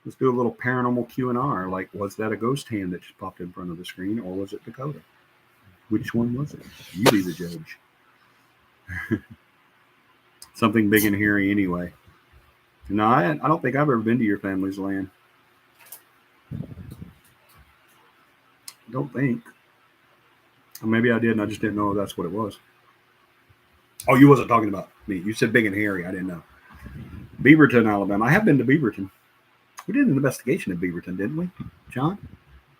Let's do a little paranormal Q&R. Like, was that a ghost hand that just popped in front of the screen, or was it Dakota? Which one was it? You be the judge. Something big and hairy anyway. No, I don't think I've ever been to your family's land. Don't think. Or maybe I did and I just didn't know that's what it was. Oh, you wasn't talking about me. You said big and hairy. I didn't know. Beaverton, Alabama. I have been to Beaverton. We did an investigation at Beaverton, didn't we? John?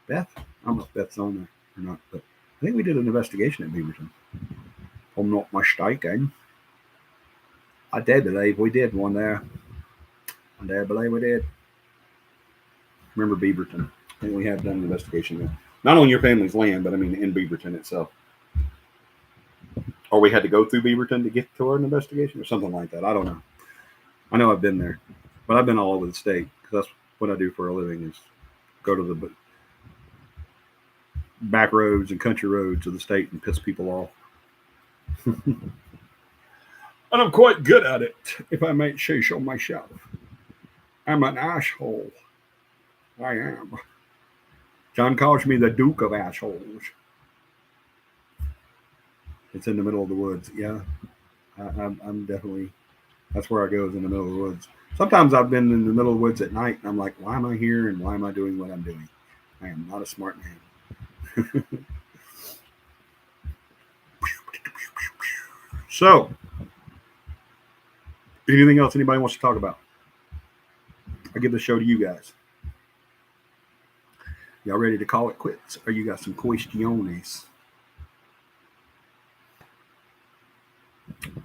Beth? I don't know if Beth's on there or not, but I think we did an investigation at Beaverton. If I'm not mistaken. I did believe we did one there. I did believe we did. Remember Beaverton. And we have done an investigation there. Not on your family's land, but I mean in Beaverton itself. Or we had to go through Beaverton to get to an investigation or something like that. I don't know. I know I've been there, but I've been all over the state because that's what I do for a living is go to the back roads and country roads of the state and piss people off. And I'm quite good at it, if I may say so myself. I'm an asshole. I am. John calls me the Duke of Assholes. It's in the middle of the woods. Yeah, I'm definitely, that's where I go is in the middle of the woods. Sometimes I've been in the middle of the woods at night and I'm like, why am I here and why am I doing what I'm doing? I am not a smart man. So, anything else anybody wants to talk about? I give the show to you guys. Y'all ready to call it quits? Or you got some questiones?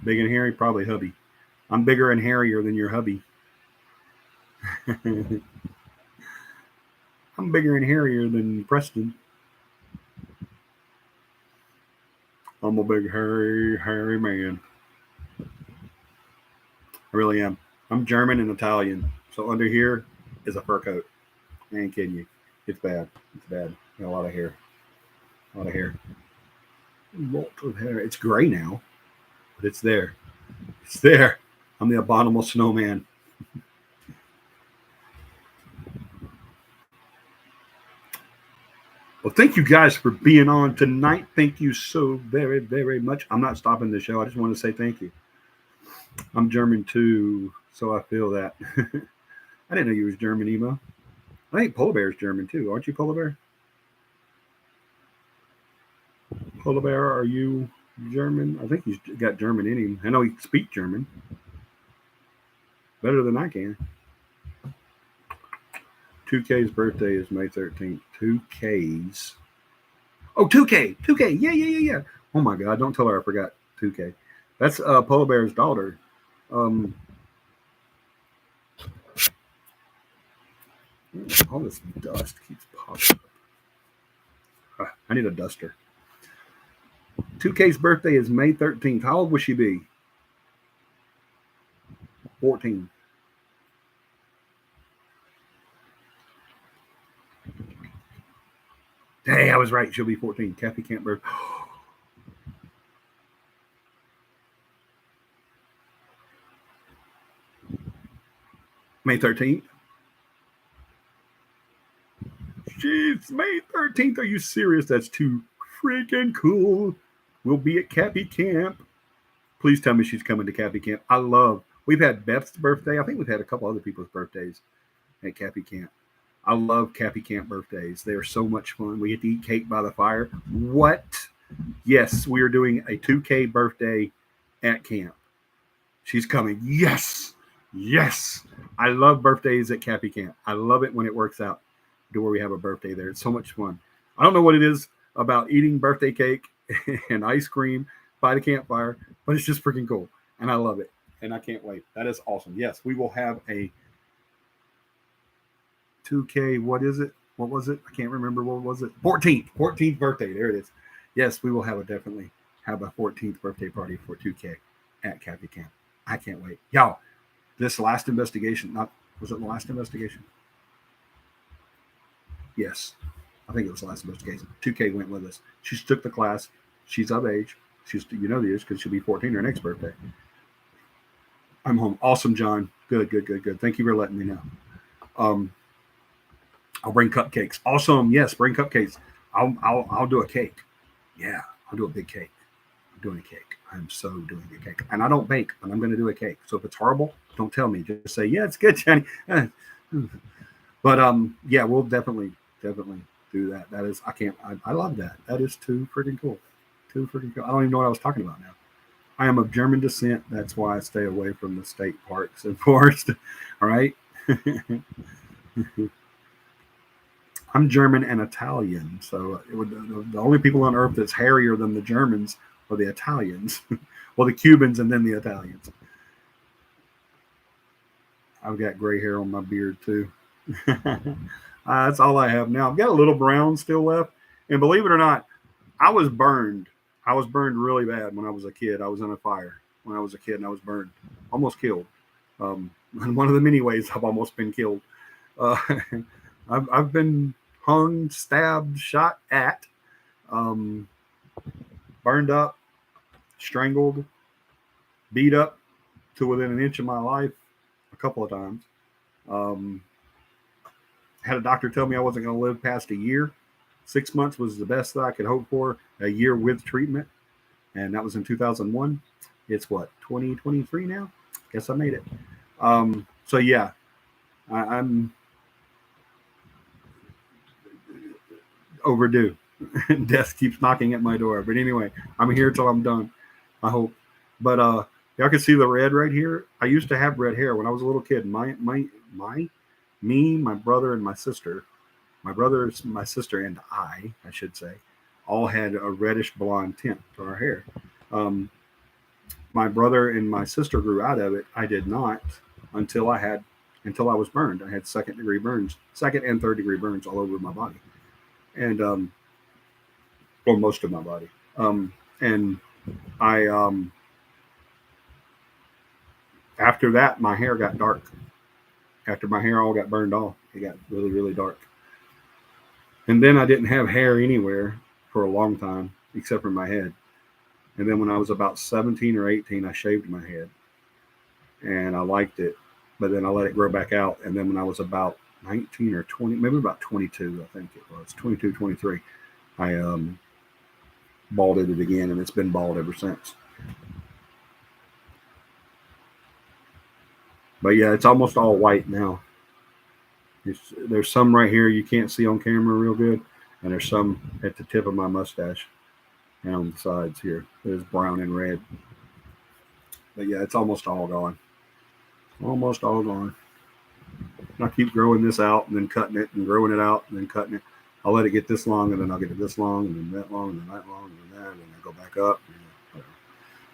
Big and hairy? Probably hubby. I'm bigger and hairier than your hubby. I'm bigger and hairier than Preston. I'm a big, hairy man. I really am. I'm German and Italian. So under here is a fur coat. I ain't kidding you. It's bad. It's bad. Got a lot of hair. A lot of hair. A lot of hair. It's gray now, but it's there. It's there. I'm the abominable snowman. Well, thank you guys for being on tonight. Thank you so very, very much. I'm not stopping the show. I just want to say thank you. I'm German too, so I feel that. I didn't know you was German, Emo. I think Polar Bear's German too. Aren't you, Polar Bear? Polar Bear, are you German? I think he's got German in him. I know he speaks German. Better than I can. 2K's birthday is May 13th. 2K's. Oh, 2K. 2K. Yeah. Oh my God. Don't tell her I forgot 2K. That's Polar Bear's daughter. All this dust keeps popping up. I need a duster. 2K's birthday is May 13th. How old will she be? 14. Hey, I was right. She'll be 14. Kathy can't birth. May 13th. Jeez, May 13th. Are you serious? That's too freaking cool. We'll be at CAPI camp. Please tell me she's coming to CAPI camp. We've had Beth's birthday. I think we've had a couple other people's birthdays at CAPI camp. I love CAPI camp birthdays. They are so much fun. We get to eat cake by the fire. What? Yes, we are doing a 2K birthday at camp. She's coming. Yes. I love birthdays at CAPI camp. I love it when it works out to where we have a birthday there. It's so much fun. I don't know what it is about eating birthday cake and ice cream by the campfire, but it's just freaking cool. And I love it. And I can't wait. That is awesome. Yes, we will have a 2K. What is it? What was it? I can't remember. What was it? 14th birthday. There it is. Yes, we will definitely have a 14th birthday party for 2K at CAPI camp. I can't wait. Y'all, this last investigation, was it the last investigation? Yes, I think it was the last investigation. 2K went with us. She took the class. She's of age. She's, the age because she'll be 14 her next birthday. I'm home. Awesome, John. Good. Thank you for letting me know. I'll bring cupcakes. Awesome. Yes, bring cupcakes. I'll do a cake. Yeah, I'll do a big cake. I'm doing a cake. I'm so doing a cake. And I don't bake, but I'm going to do a cake. So if it's horrible, don't tell me. Just say, yeah, it's good, Johnny. But yeah, we'll definitely do that. That is, I love that. That is too freaking cool. I don't even know what I was talking about now. I am of German descent. That's why I stay away from the state parks and forests. All right. I'm German and Italian. So the only people on earth that's hairier than the Germans are the Italians. Well, the Cubans and then the Italians. I've got gray hair on my beard too. That's all I have now. I've got a little brown still left. And believe it or not, I was burned. I was burned really bad when I was a kid. I was in a fire when I was a kid, and I was burned, almost killed. In one of the many ways I've almost been killed. Uh, I've been hung, stabbed, shot at, um, burned up, strangled, beat up to within an inch of my life a couple of times. Um, had a doctor tell me I wasn't going to live past a year. 6 months was the best that I could hope for. A year with treatment, and that was in 2001. It's what, 2023 now? Guess I made it. So yeah, I'm overdue. Death keeps knocking at my door. But anyway, I'm here till I'm done, I hope. But y'all can see the red right here. I used to have red hair when I was a little kid. Me, my brother, and my sister. My brother, my sister, and I should say, all had a reddish blonde tint to our hair. My brother and my sister grew out of it. I did not until I was burned. I had second and third degree burns all over my body, and well, most of my body. And I after that, my hair got dark. After my hair all got burned off, it got really, really dark. And then I didn't have hair anywhere for a long time, except for my head. And then when I was about 17 or 18, I shaved my head. And I liked it. But then I let it grow back out. And then when I was about 19 or 20, maybe about 22, I think it was, 22, 23, I balded it again. And it's been bald ever since. But yeah, it's almost all white now. There's some right here you can't see on camera real good. And there's some at the tip of my mustache and on the sides here. There's brown and red. But yeah, it's almost all gone. Almost all gone. And I keep growing this out and then cutting it and growing it out and then cutting it. I'll let it get this long and then I'll get it this long and then that long and then that long and then that and then I go back up. I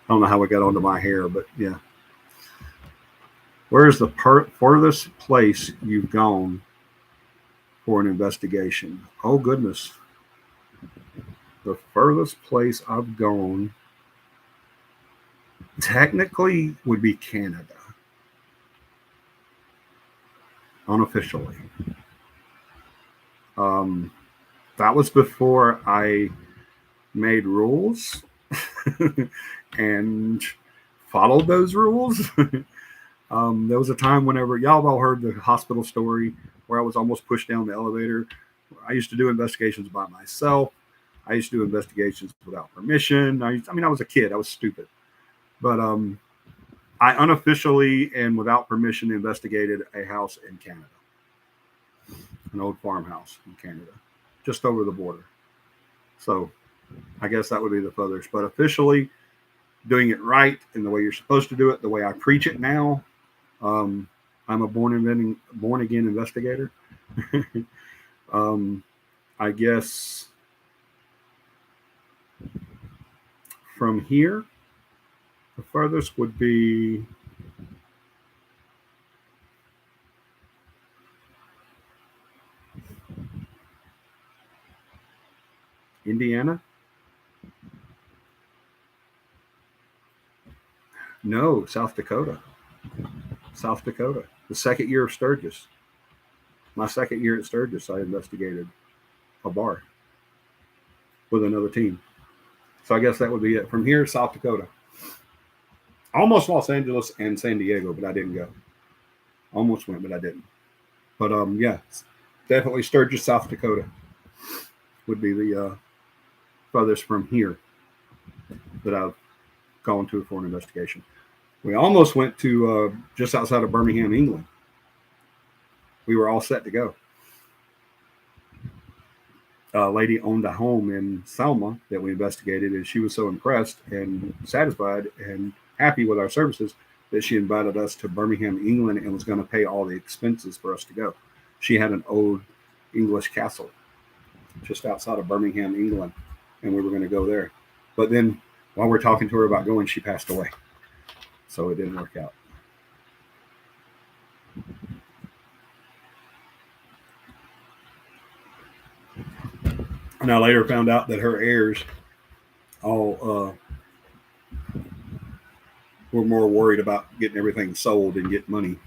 don't know how we got onto my hair, but yeah. Where's the furthest place you've gone for an investigation? Oh, goodness. The furthest place I've gone technically would be Canada. Unofficially. That was before I made rules and followed those rules. There was a time whenever y'all have all heard the hospital story where I was almost pushed down the elevator. I used to do investigations by myself. I used to do investigations without permission. I was a kid. I was stupid. But I unofficially and without permission investigated a house in Canada, an old farmhouse in Canada, just over the border. So I guess that would be the furthest. But officially, doing it right and the way you're supposed to do it, the way I preach it now, I'm a born again investigator. I guess from here, the furthest would be Indiana. No, South Dakota. South Dakota. The second year of Sturgis. My second year at Sturgis, I investigated a bar with another team. So I guess that would be it. From here, South Dakota. Almost Los Angeles and San Diego, but I didn't go. Almost went, but I didn't. But yeah, definitely Sturgis, South Dakota would be the furthest from here that I've gone to for an investigation. We almost went to just outside of Birmingham, England. We were all set to go. A lady owned a home in Selma that we investigated, and she was so impressed and satisfied and happy with our services that she invited us to Birmingham, England, and was going to pay all the expenses for us to go. She had an old English castle just outside of Birmingham, England, and we were going to go there. But then while we're talking to her about going, she passed away. So it didn't work out. And I later found out that her heirs all were more worried about getting everything sold and getting the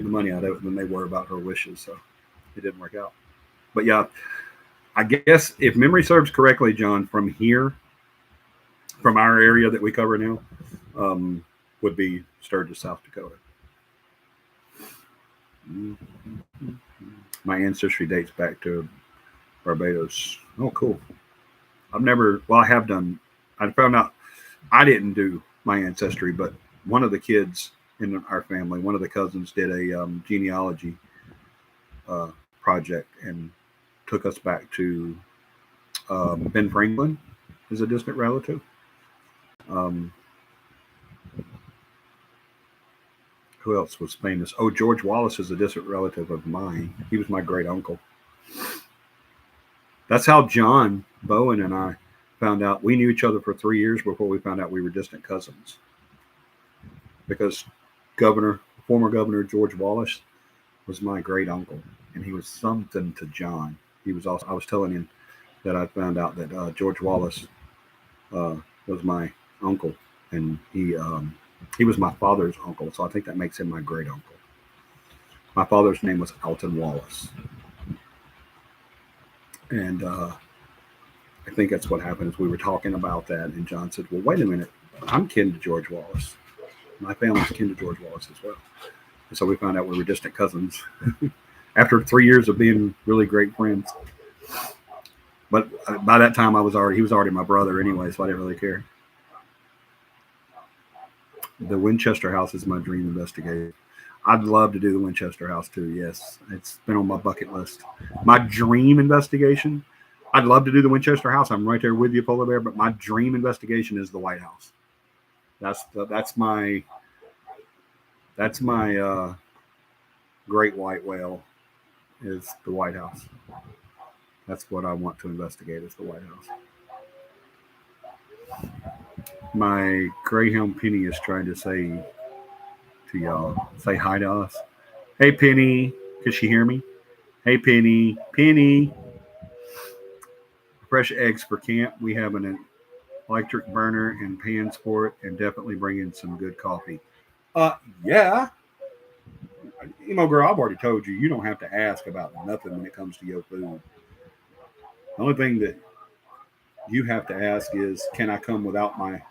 money out of it than they were about her wishes. So it didn't work out. But yeah, I guess if memory serves correctly, John, from here, from our area that we cover now, would be Sturgis, South Dakota. My ancestry dates back to Barbados. Oh, cool. I have done, I found out I didn't do my ancestry, but one of the kids in our family, one of the cousins, did a genealogy project and took us back to Ben Franklin is a distant relative. Um, who else was famous? Oh, George Wallace is a distant relative of mine. He was my great uncle. That's how John Bowen and I found out. We knew each other for 3 years before we found out we were distant cousins. Because former Governor George Wallace was my great uncle, and he was something to John. He was also. I was telling him that I found out that George Wallace uh, was my uncle, and he was my father's uncle. So I think that makes him my great uncle. My father's name was Alton Wallace, and I think that's what happened. Is we were talking about that, and John said, "Well, wait a minute, I'm kin to George Wallace. My family's kin to George Wallace as well." And so we found out we were distant cousins after 3 years of being really great friends. But by that time, he was already my brother anyway, so I didn't really care. The Winchester House is my dream investigation. I'd love to do the Winchester House too. Yes, it's been on my bucket list. My dream investigation. I'd love to do the Winchester House. I'm right there with you, Polar Bear. But my dream investigation is the White House. That's my great white whale is the White House. That's what I want to investigate is the White House. My Greyhound Penny is trying to say to y'all, say hi to us. Hey Penny, can she hear me? Hey Penny, Penny. Fresh eggs for camp. We have an electric burner and pans for it, and definitely bring in some good coffee. Yeah. Emo girl, I've already told you, you don't have to ask about nothing when it comes to your food. The only thing that you have to ask is, can I come without my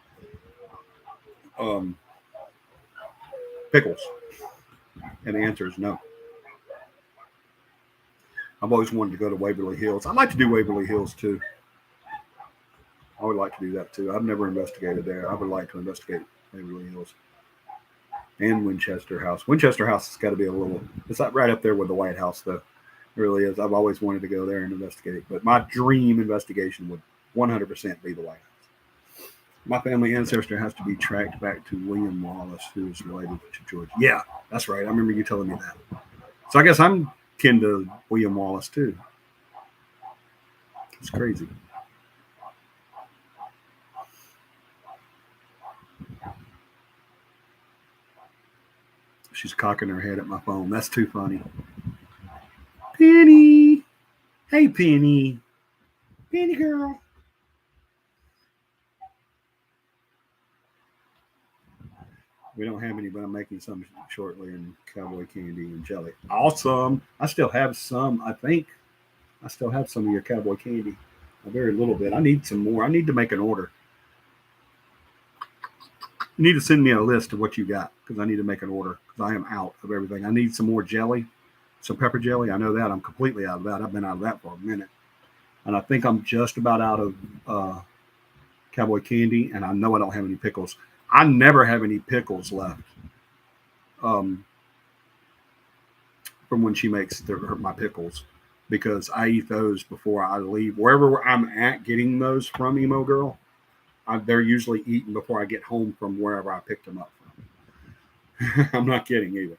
um, pickles? And the answer is no. I've always wanted to go to Waverly Hills. I'd like to do Waverly Hills too. I would like to do that too. I've never investigated there. I would like to investigate Waverly Hills and Winchester House. Winchester House has got to be a little. It's not right up there with the White House, though. It really is. I've always wanted to go there and investigate. But my dream investigation would 100% be the White House. My family ancestor has to be tracked back to William Wallace, who is related to George. Yeah, that's right. I remember you telling me that. So I guess I'm kin to William Wallace too. It's crazy. She's cocking her head at my phone. That's too funny. Penny. Hey, Penny. Penny girl. We don't have any, but I'm making some shortly in cowboy candy and jelly. Awesome. I still have some, I think. I still have some of your cowboy candy. A very little bit. I need some more. I need to make an order. You need to send me a list of what you got because I need to make an order because I am out of everything. I need some more jelly, some pepper jelly. I know that. I'm completely out of that. I've been out of that for a minute. And I think I'm just about out of cowboy candy, and I know I don't have any pickles. I never have any pickles left from when she makes my pickles because I eat those before I leave. Wherever I'm at getting those from, Emo Girl, they're usually eaten before I get home from wherever I picked them up from. I'm not kidding either.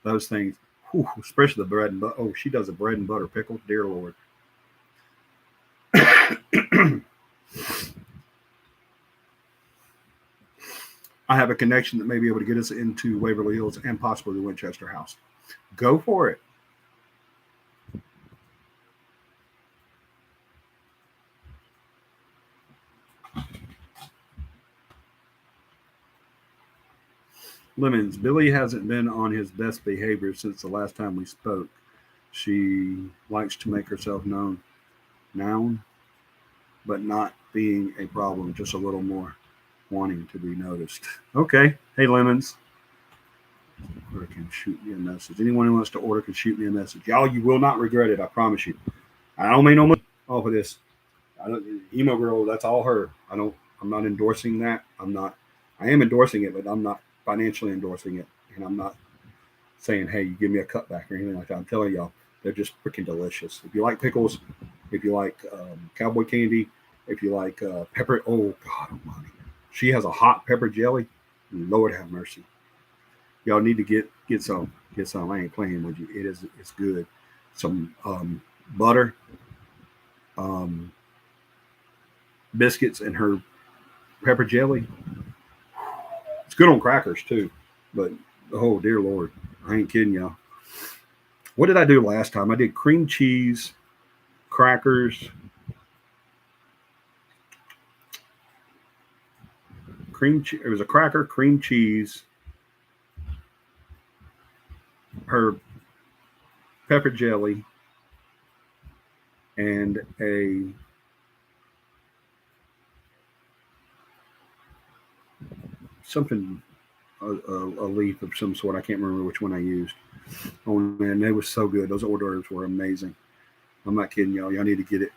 Those things, whew, especially the bread and butter. Oh, she does a bread and butter pickle. Dear Lord. I have a connection that may be able to get us into Waverly Hills and possibly the Winchester House. Go for it. Lemons, Billy hasn't been on his best behavior since the last time we spoke. She likes to make herself known, but not being a problem, just a little more wanting to be noticed. Okay. Hey, Lemons. Order can shoot me a message. Anyone who wants to order can shoot me a message. Y'all, you will not regret it. I promise you. I don't make no money off of this. Emo girl, that's all her. I'm not endorsing that. I am endorsing it, but I'm not financially endorsing it. And I'm not saying, hey, you give me a cutback or anything like that. I'm telling y'all, they're just freaking delicious. If you like pickles, if you like cowboy candy, if you like pepper, oh God almighty. She has a hot pepper jelly. Lord have mercy. Y'all need to get some. Get some. I ain't playing with you. It's good. Some butter, biscuits, and her pepper jelly. It's good on crackers too. But oh dear Lord, I ain't kidding y'all. What did I do last time? I did cream cheese, crackers, it was a cracker, cream cheese, her pepper jelly, and a something, a leaf of some sort. I can't remember which one I used. Oh man, they were so good. Those hors d'oeuvres were amazing. I'm not kidding y'all. Y'all need to get it.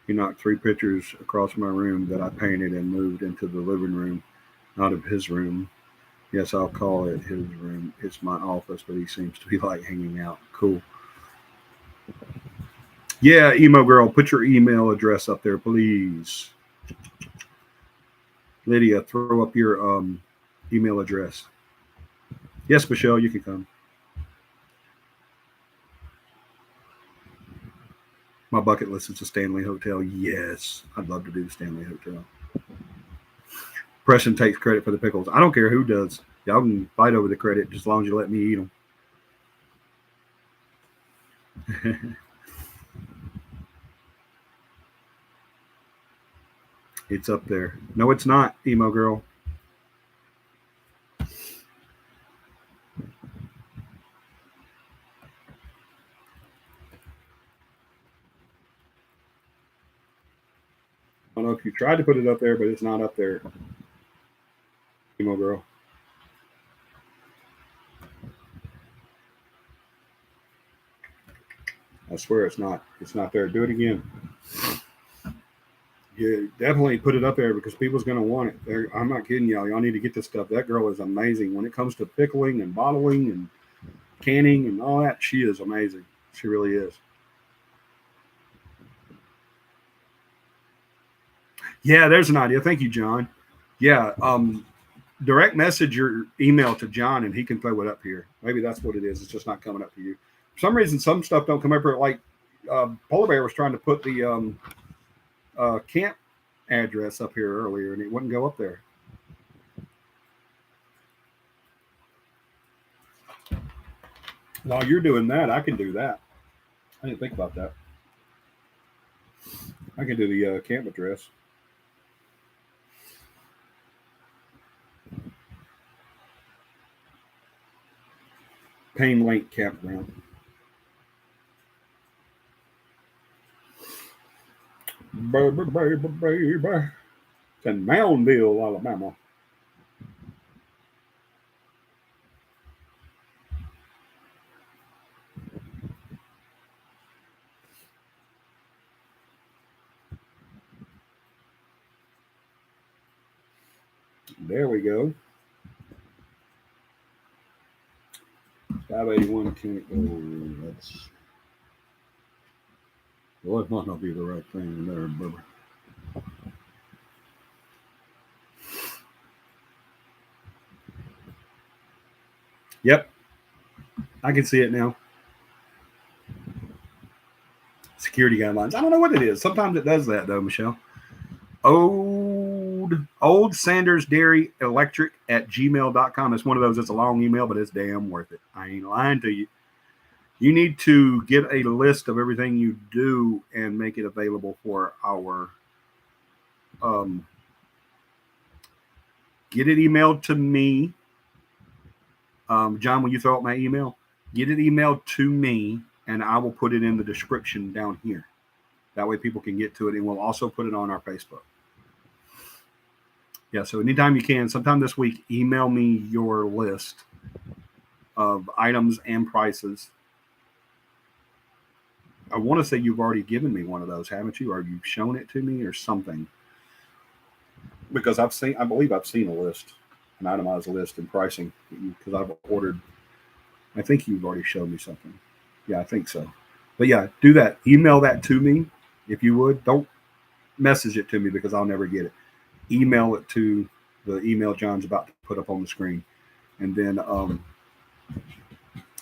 He knocked 3 pictures across my room that I painted and moved into the living room, out of his room. Yes, I'll call it his room. It's my office, but he seems to be like hanging out. Cool. Yeah, emo girl, put your email address up there, please. Lydia, throw up your email address. Yes, Michelle, you can come. My bucket list is the Stanley Hotel. Yes, I'd love to do the Stanley Hotel. Preston takes credit for the pickles. I don't care who does. Y'all can fight over the credit just as long as you let me eat them. It's up there. No, it's not, emo girl. I don't know if you tried to put it up there, but it's not up there, emo girl. I swear it's not. It's not there. Do it again. Yeah, definitely put it up there because people's going to want it. I'm not kidding y'all. Y'all need to get this stuff. That girl is amazing when it comes to pickling and bottling and canning and all that. She is amazing. She really is. Yeah, there's an idea. Thank you, John. Yeah, direct message your email to John and he can throw it up here. Maybe that's what it is. It's just not coming up for you. For some reason, some stuff don't come up here. Like Polar Bear was trying to put the camp address up here earlier and it wouldn't go up there. While you're doing that, I can do that. I didn't think about that. I can do the camp address. Payne Lake Campground. Baby, baby, baby. It's in Moundville, Alabama. There we go. 581 Kennedy. Oh, that's. Well, it might not be the right thing there, Bubba. Yep. I can see it now. Security guidelines. I don't know what it is. Sometimes it does that, though, Michelle. Old Sanders Dairy Electric at gmail.com. It's one of those. It's a long email, but it's damn worth it. I ain't lying to you. You need to get a list of everything you do and make it available for our. Get it emailed to me. John, will you throw out my email? Get it emailed to me, and I will put it in the description down here. That way people can get to it, and we'll also put it on our Facebook. Yeah, so anytime you can, sometime this week, email me your list of items and prices. I want to say you've already given me one of those, haven't you? Or you've shown it to me or something. Because I believe I've seen a list, an itemized list and pricing, because I've ordered. I think you've already showed me something. Yeah, I think so. But yeah, do that. Email that to me if you would. Don't message it to me because I'll never get it. Email it to the email John's about to put up on the screen. And then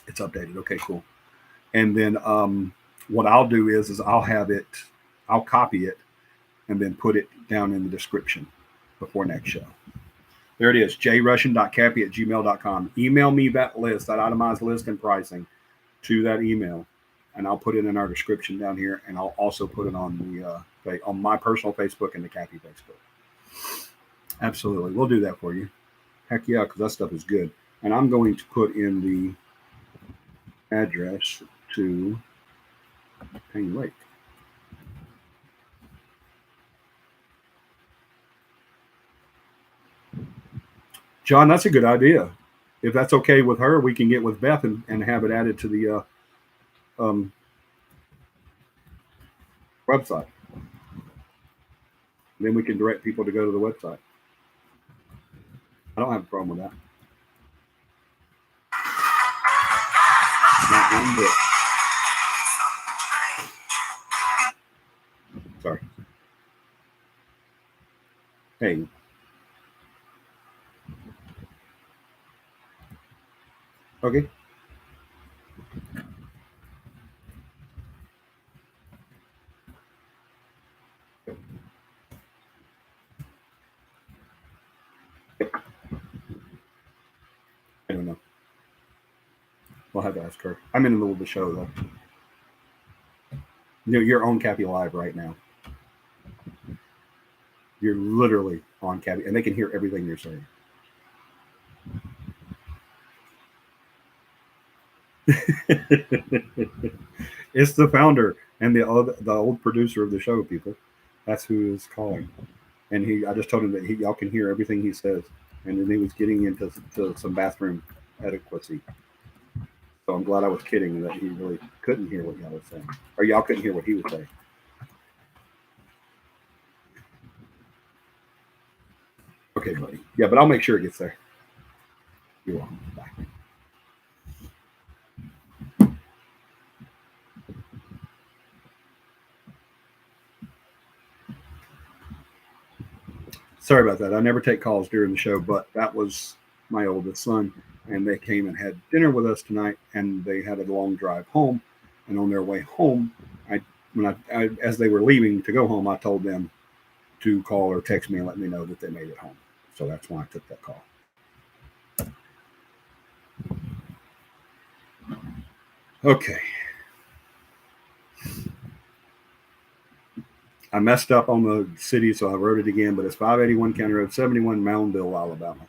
it's updated. Okay, cool. And then what I'll do is I'll copy it and then put it down in the description before next show. There it is, jrussian.capi@gmail.com. Email me that list, that itemized list and pricing to that email, and I'll put it in our description down here, and I'll also put it on on my personal Facebook and the CAPI Facebook. Absolutely. We'll do that for you. Heck yeah, because that stuff is good. And I'm going to put in the address to Hang Lake. John, that's a good idea. If that's okay with her, we can get with Beth and have it added to the website. Then we can direct people to go to the website. I don't have a problem with that. Not one bit. Sorry. Hey. Okay. I don't know. We'll have to ask her. I'm in the middle of the show, though. You're on CAPI Live right now. You're literally on CAPI, and they can hear everything you're saying. It's the founder and the old producer of the show, people. That's who is calling. And I just told him that y'all can hear everything he says. And then he was getting into some bathroom adequacy. So I'm glad I was kidding that he really couldn't hear what y'all was saying. Or y'all couldn't hear what he was saying. Okay, buddy. Yeah, but I'll make sure it gets there. You're welcome. Bye. Sorry about that. I never take calls during the show, but that was my oldest son. And they came and had dinner with us tonight, and they had a long drive home. And on their way home, as they were leaving to go home, I told them to call or text me and let me know that they made it home. So that's why I took that call. Okay. I messed up on the city, so I wrote it again, but it's 581 County Road 71, Moundville, Alabama.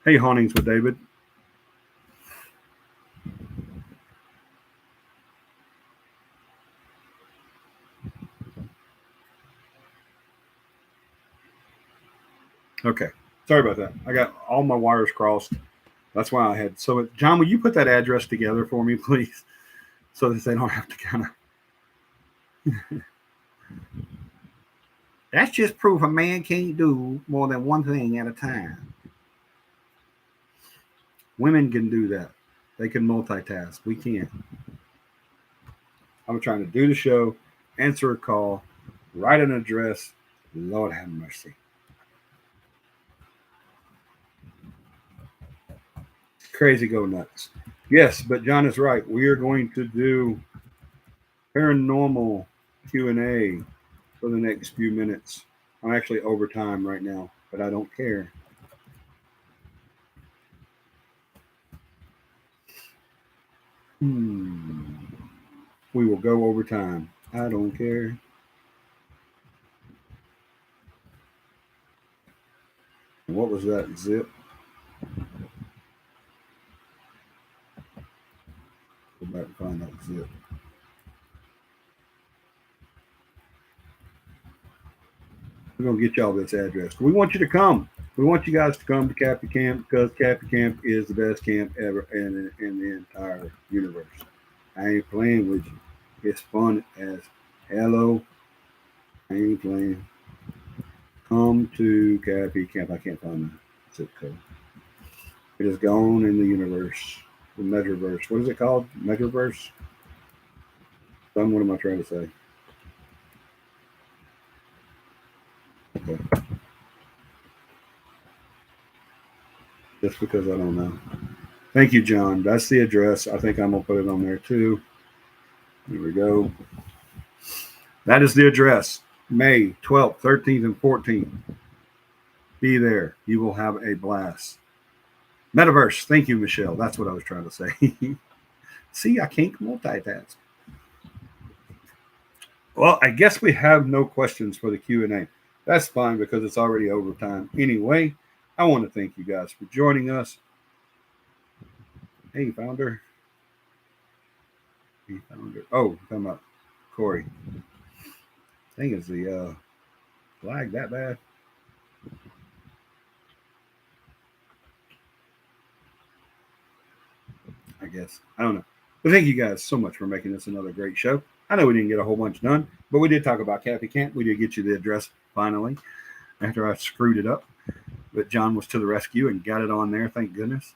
Hey, Hauntings with David. Okay. Sorry about that. I got all my wires crossed. That's why I had. So, John, will you put that address together for me, please? So that they don't have to kind of. That's just proof a man can't do more than one thing at a time. Women can do that. They can multitask. We can't. I'm trying to do the show, answer a call, write an address. Lord have mercy. Crazy go nuts. Yes, but John is right. We are going to do paranormal Q&A for the next few minutes. I'm actually over time right now, but I don't care. We will go over time. I don't care. And what was that zip? Go back and find that zip. We're going to get y'all this address. We want you to come. We want you guys to come to CAPI Camp because CAPI Camp is the best camp ever in the entire universe. I ain't playing with you. It's fun as hello. I ain't playing. Come to CAPI Camp. I can't find the zip code. It is gone in the universe. The Metroverse. What is it called? Metroverse? What am I trying to say? Okay. Just because I don't know. Thank you, John. That's the address. I think I'm going to put it on there too. Here we go. That is the address. May 12th, 13th, and 14th. Be there. You will have a blast. Metaverse. Thank you, Michelle. That's what I was trying to say. See, I can't multitask. Well, I guess we have no questions for the Q&A. That's fine because it's already overtime. Anyway, I want to thank you guys for joining us. Hey, founder. Hey, founder. Oh, talking about Corey. I think it's the flag that bad. I guess. I don't know. But thank you guys so much for making this another great show. I know we didn't get a whole bunch done, but we did talk about CAPI Camp. We did get you the address finally after I screwed it up. But John was to the rescue and got it on there. Thank goodness.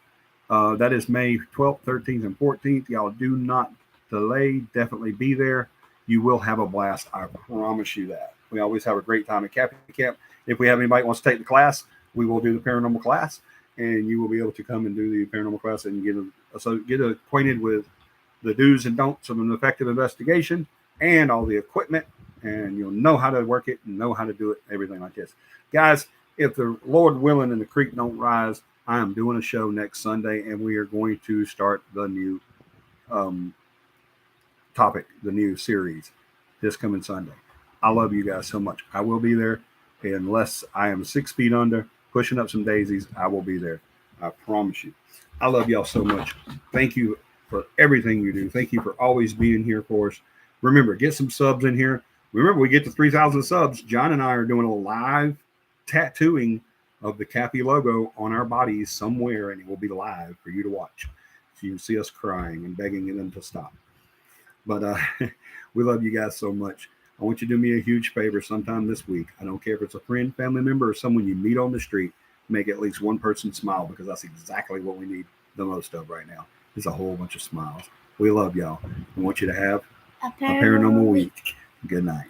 That is May 12th, 13th, and 14th. Y'all do not delay. Definitely be there. You will have a blast. I promise you that. We always have a great time at CAPI Camp. If we have anybody who wants to take the class, we will do the paranormal class, and you will be able to come and do the paranormal class and get acquainted with the do's and don'ts of an effective investigation and all the equipment, and you'll know how to work it and know how to do it, everything like this. Guys, if the Lord willing and the creek don't rise, I am doing a show next Sunday, and we are going to start the new topic, the new series this coming Sunday. I love you guys so much. I will be there unless I am 6 feet under, pushing up some daisies. I will be there. I promise you. I love y'all so much. Thank you for everything you do. Thank you for always being here for us. Remember, get some subs in here. Remember, we get to 3,000 subs. John and I are doing a live tattooing of the CAPI logo on our bodies somewhere, and it will be live for you to watch. So you can see us crying and begging them to stop. But we love you guys so much. I want you to do me a huge favor sometime this week. I don't care if it's a friend, family member, or someone you meet on the street. Make at least one person smile, because that's exactly what we need the most of right now. Is a whole bunch of smiles. We love y'all. I want you to have a paranormal week. Good night.